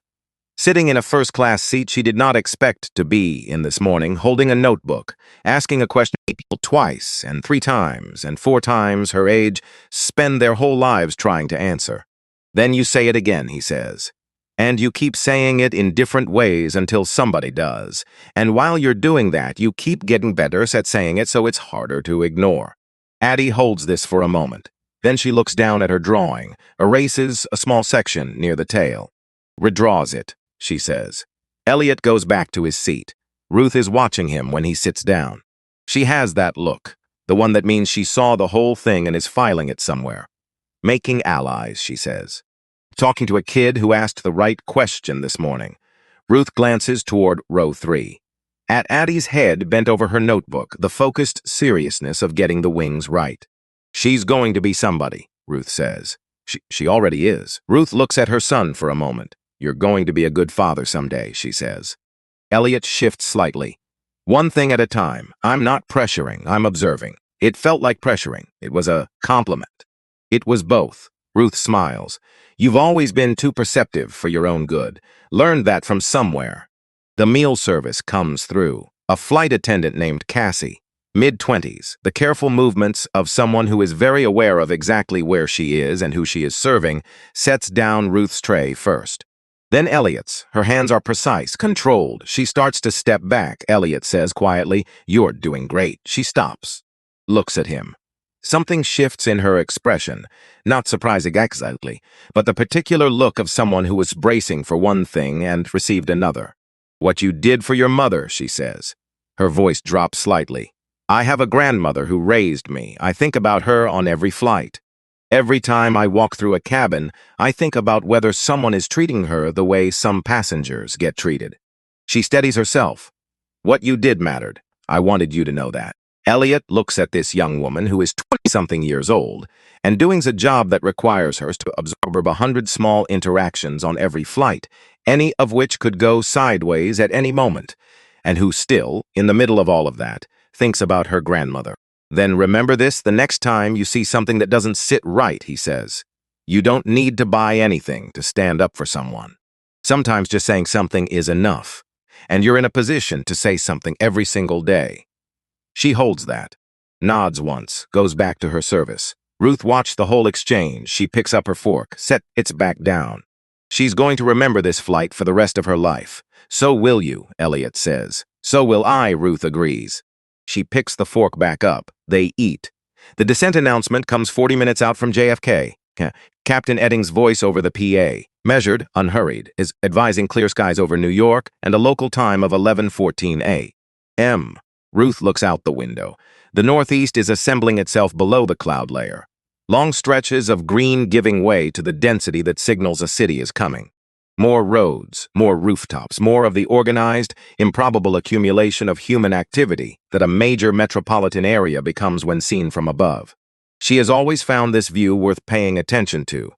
Sitting in a first-class seat she did not expect to be in this morning, holding a notebook, asking a question people twice and 3 times and 4 times her age spend their whole lives trying to answer. Then you say it again, he says. And you keep saying it in different ways until somebody does. And while you're doing that, you keep getting better at saying it so it's harder to ignore. Addie holds this for a moment. Then she looks down at her drawing, erases a small section near the tail. Redraws it, she says. Elliot goes back to his seat. Ruth is watching him when he sits down. She has that look, the one that means she saw the whole thing and is filing it somewhere. Making allies, she says. Talking to a kid who asked the right question this morning. Ruth glances toward row 3. At Addie's head bent over her notebook, the focused seriousness of getting the wings right. She's going to be somebody, Ruth says. She already is. Ruth looks at her son for a moment. You're going to be a good father someday, she says. Elliot shifts slightly. One thing at a time. I'm not pressuring, I'm observing. It felt like pressuring. It was a compliment. It was both. Ruth smiles. You've always been too perceptive for your own good. Learned that from somewhere. The meal service comes through. A flight attendant named Cassie. Mid-20s, the careful movements of someone who is very aware of exactly where she is and who she is serving, sets down Ruth's tray first. Then Elliot's. Her hands are precise, controlled. She starts to step back. Elliot says quietly, "You're doing great." She stops. Looks at him. Something shifts in her expression, not surprising exactly, but the particular look of someone who was bracing for one thing and received another. What you did for your mother, she says. Her voice drops slightly. I have a grandmother who raised me. I think about her on every flight. Every time I walk through a cabin, I think about whether someone is treating her the way some passengers get treated. She steadies herself. What you did mattered. I wanted you to know that. Elliot looks at this young woman who is 20-something years old and doing a job that requires her to absorb 100 small interactions on every flight, any of which could go sideways at any moment, and who still, in the middle of all of that, thinks about her grandmother. Then remember this the next time you see something that doesn't sit right, he says. You don't need to buy anything to stand up for someone. Sometimes just saying something is enough, and you're in a position to say something every single day. She holds that, nods once, goes back to her service. Ruth watched the whole exchange. She picks up her fork, sets back down. She's going to remember this flight for the rest of her life. So will you, Elliot says. So will I, Ruth agrees. She picks the fork back up. They eat. The descent announcement comes 40 minutes out from JFK. Captain Edding's voice over the PA, measured, unhurried, is advising clear skies over New York and a local time of 11:14 a.m. Ruth looks out the window. The northeast is assembling itself below the cloud layer. Long stretches of green giving way to the density that signals a city is coming. More roads, more rooftops, more of the organized, improbable accumulation of human activity that a major metropolitan area becomes when seen from above. She has always found this view worth paying attention to,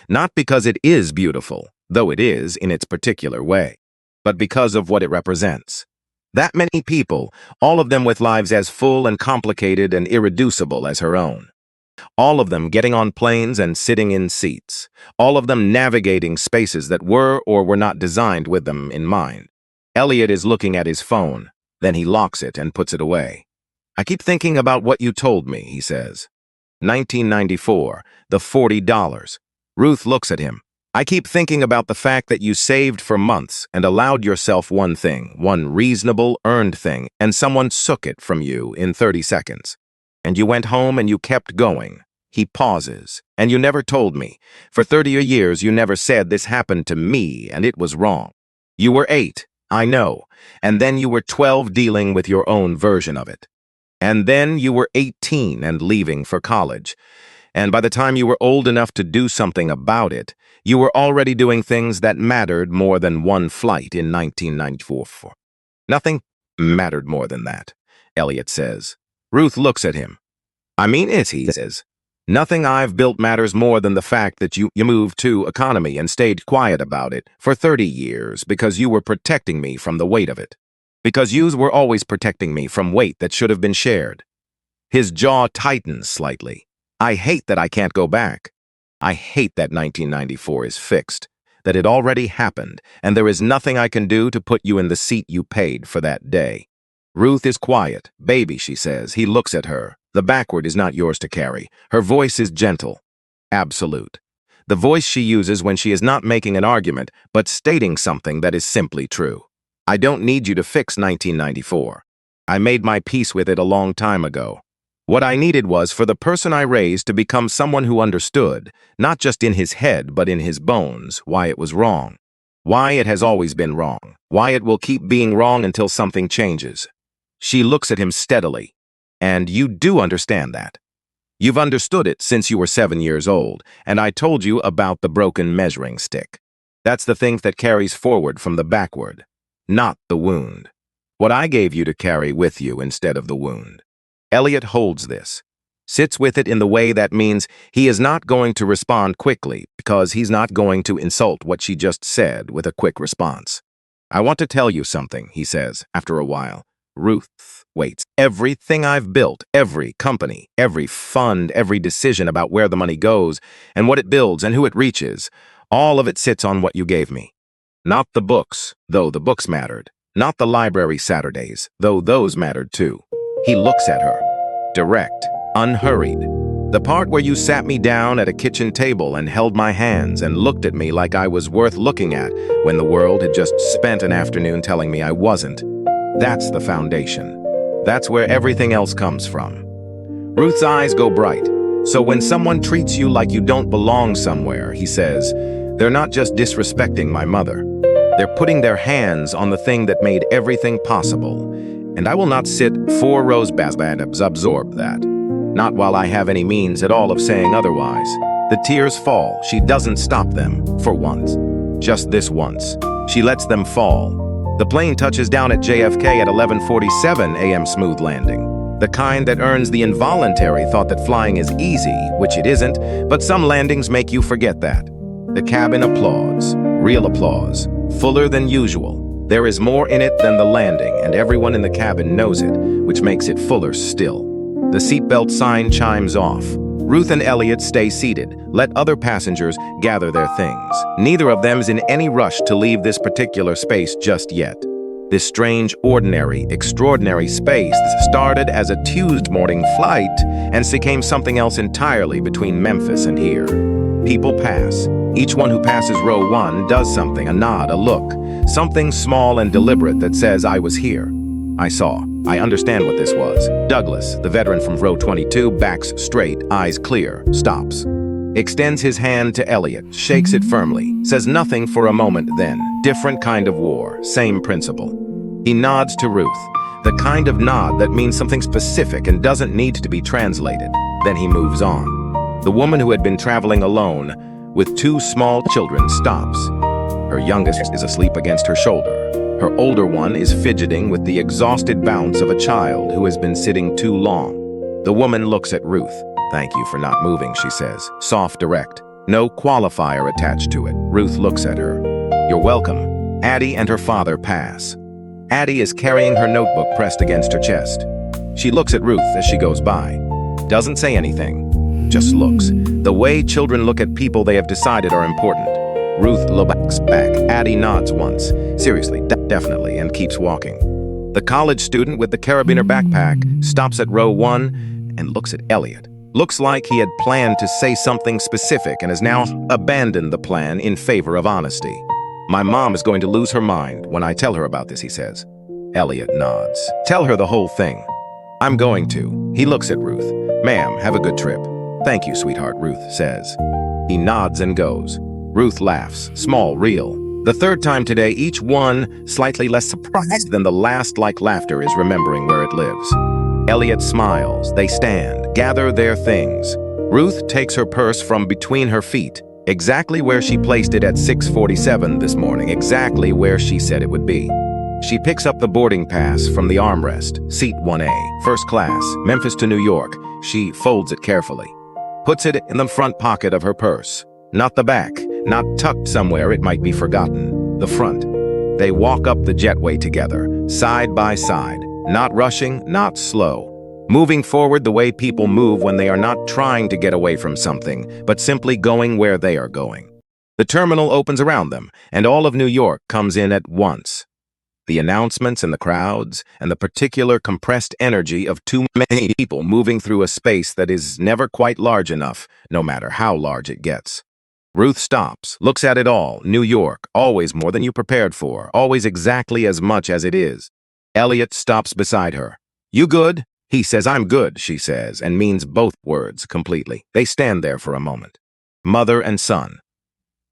not because it is beautiful, though it is in its particular way, but because of what it represents. That many people, all of them with lives as full and complicated and irreducible as her own. All of them getting on planes and sitting in seats. All of them navigating spaces that were or were not designed with them in mind. Elliot is looking at his phone. Then he locks it and puts it away. I keep thinking about what you told me, he says. 1994, the $40. Ruth looks at him. I keep thinking about the fact that you saved for months and allowed yourself one thing, one reasonable, earned thing, and someone took it from you in 30 seconds. And you went home and you kept going. He pauses. And you never told me. For 30 years, you never said this happened to me and it was wrong. You were 8, I know. And then you were 12 dealing with your own version of it. And then you were 18 and leaving for college. And by the time you were old enough to do something about it, you were already doing things that mattered more than one flight in 1994. Nothing mattered more than that, Elliot says. Ruth looks at him. I mean it, he says. Nothing I've built matters more than the fact that you moved to economy and stayed quiet about it for 30 years because you were protecting me from the weight of it. Because you were always protecting me from weight that should have been shared. His jaw tightens slightly. I hate that I can't go back. I hate that 1994 is fixed, that it already happened, and there is nothing I can do to put you in the seat you paid for that day. Ruth is quiet. Baby, she says. He looks at her. The backward is not yours to carry. Her voice is gentle. Absolute. The voice she uses when she is not making an argument, but stating something that is simply true. I don't need you to fix 1994. I made my peace with it a long time ago. What I needed was for the person I raised to become someone who understood, not just in his head but in his bones, why it was wrong. Why it has always been wrong. Why it will keep being wrong until something changes. She looks at him steadily. And you do understand that. You've understood it since you were 7 years old, and I told you about the broken measuring stick. That's the thing that carries forward from the backward, not the wound. What I gave you to carry with you instead of the wound. Elliot holds this, sits with it in the way that means he is not going to respond quickly because he's not going to insult what she just said with a quick response. I want to tell you something, he says, after a while. Ruth waits. Everything I've built, every company, every fund, every decision about where the money goes and what it builds and who it reaches, all of it sits on what you gave me. Not the books, though the books mattered. Not the library Saturdays, though those mattered too. He looks at her, direct, unhurried. The part where you sat me down at a kitchen table and held my hands and looked at me like I was worth looking at when the world had just spent an afternoon telling me I wasn't. That's the foundation. That's where everything else comes from. Ruth's eyes go bright. So when someone treats you like you don't belong somewhere, he says, they're not just disrespecting my mother. They're putting their hands on the thing that made everything possible. And I will not sit 4 rows back and absorb that. Not while I have any means at all of saying otherwise. The tears fall. She doesn't stop them, for once. Just this once. She lets them fall. The plane touches down at JFK at 11:47 a.m. smooth landing. The kind that earns the involuntary thought that flying is easy, which it isn't, but some landings make you forget that. The cabin applauds. Real applause. Fuller than usual. There is more in it than the landing, and everyone in the cabin knows it, which makes it fuller still. The seatbelt sign chimes off. Ruth and Elliot stay seated. Let other passengers gather their things. Neither of them is in any rush to leave this particular space just yet. This strange, ordinary, extraordinary space started as a Tuesday morning flight and became something else entirely between Memphis and here. People pass. Each one who passes row 1 does something, a nod, a look, something small and deliberate that says, I was here. I saw. I understand what this was. Douglas, the veteran from row 22, backs straight, eyes clear, stops. Extends his hand to Elliot, shakes it firmly, says nothing for a moment then. Different kind of war, same principle. He nods to Ruth, the kind of nod that means something specific and doesn't need to be translated. Then he moves on. The woman who had been traveling alone with 2 small children stops. Her youngest is asleep against her shoulder. Her older one is fidgeting with the exhausted bounce of a child who has been sitting too long. The woman looks at Ruth. Thank you for not moving, she says. Soft, direct. No qualifier attached to it. Ruth looks at her. You're welcome. Addie and her father pass. Addie is carrying her notebook pressed against her chest. She looks at Ruth as she goes by. Doesn't say anything. Just looks. The way children look at people they have decided are important. Ruth looks back. Addie nods once. Seriously, definitely, and keeps walking. The college student with the carabiner backpack stops at row 1 and looks at Elliot. Looks like he had planned to say something specific and has now abandoned the plan in favor of honesty. My mom is going to lose her mind when I tell her about this, he says. Elliot nods. Tell her the whole thing. I'm going to. He looks at Ruth. Ma'am, have a good trip. Thank you, sweetheart, Ruth says. He nods and goes. Ruth laughs, small, real. The third time today, each one slightly less surprised than the last, like laughter is remembering where it lives. Elliot smiles. They stand, gather their things. Ruth takes her purse from between her feet, exactly where she placed it at 6:47 this morning, exactly where she said it would be. She picks up the boarding pass from the armrest, seat 1A, first class, Memphis to New York. She folds it carefully, puts it in the front pocket of her purse. Not the back, not tucked somewhere it might be forgotten. The front. They walk up the jetway together, side by side, not rushing, not slow, moving forward the way people move when they are not trying to get away from something, but simply going where they are going. The terminal opens around them, and all of New York comes in at once. The announcements and the crowds, and the particular compressed energy of too many people moving through a space that is never quite large enough, no matter how large it gets. Ruth stops, looks at it all. New York, always more than you prepared for, always exactly as much as it is. Elliot stops beside her. You good? He says, I'm good, she says, and means both words completely. They stand there for a moment. Mother and son.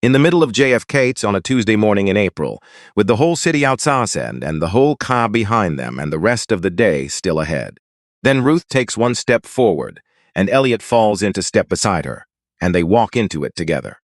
In the middle of JFK's on a Tuesday morning in April, with the whole city outside and the whole car behind them and the rest of the day still ahead. Then Ruth takes one step forward, and Elliot falls into step beside her, and they walk into it together.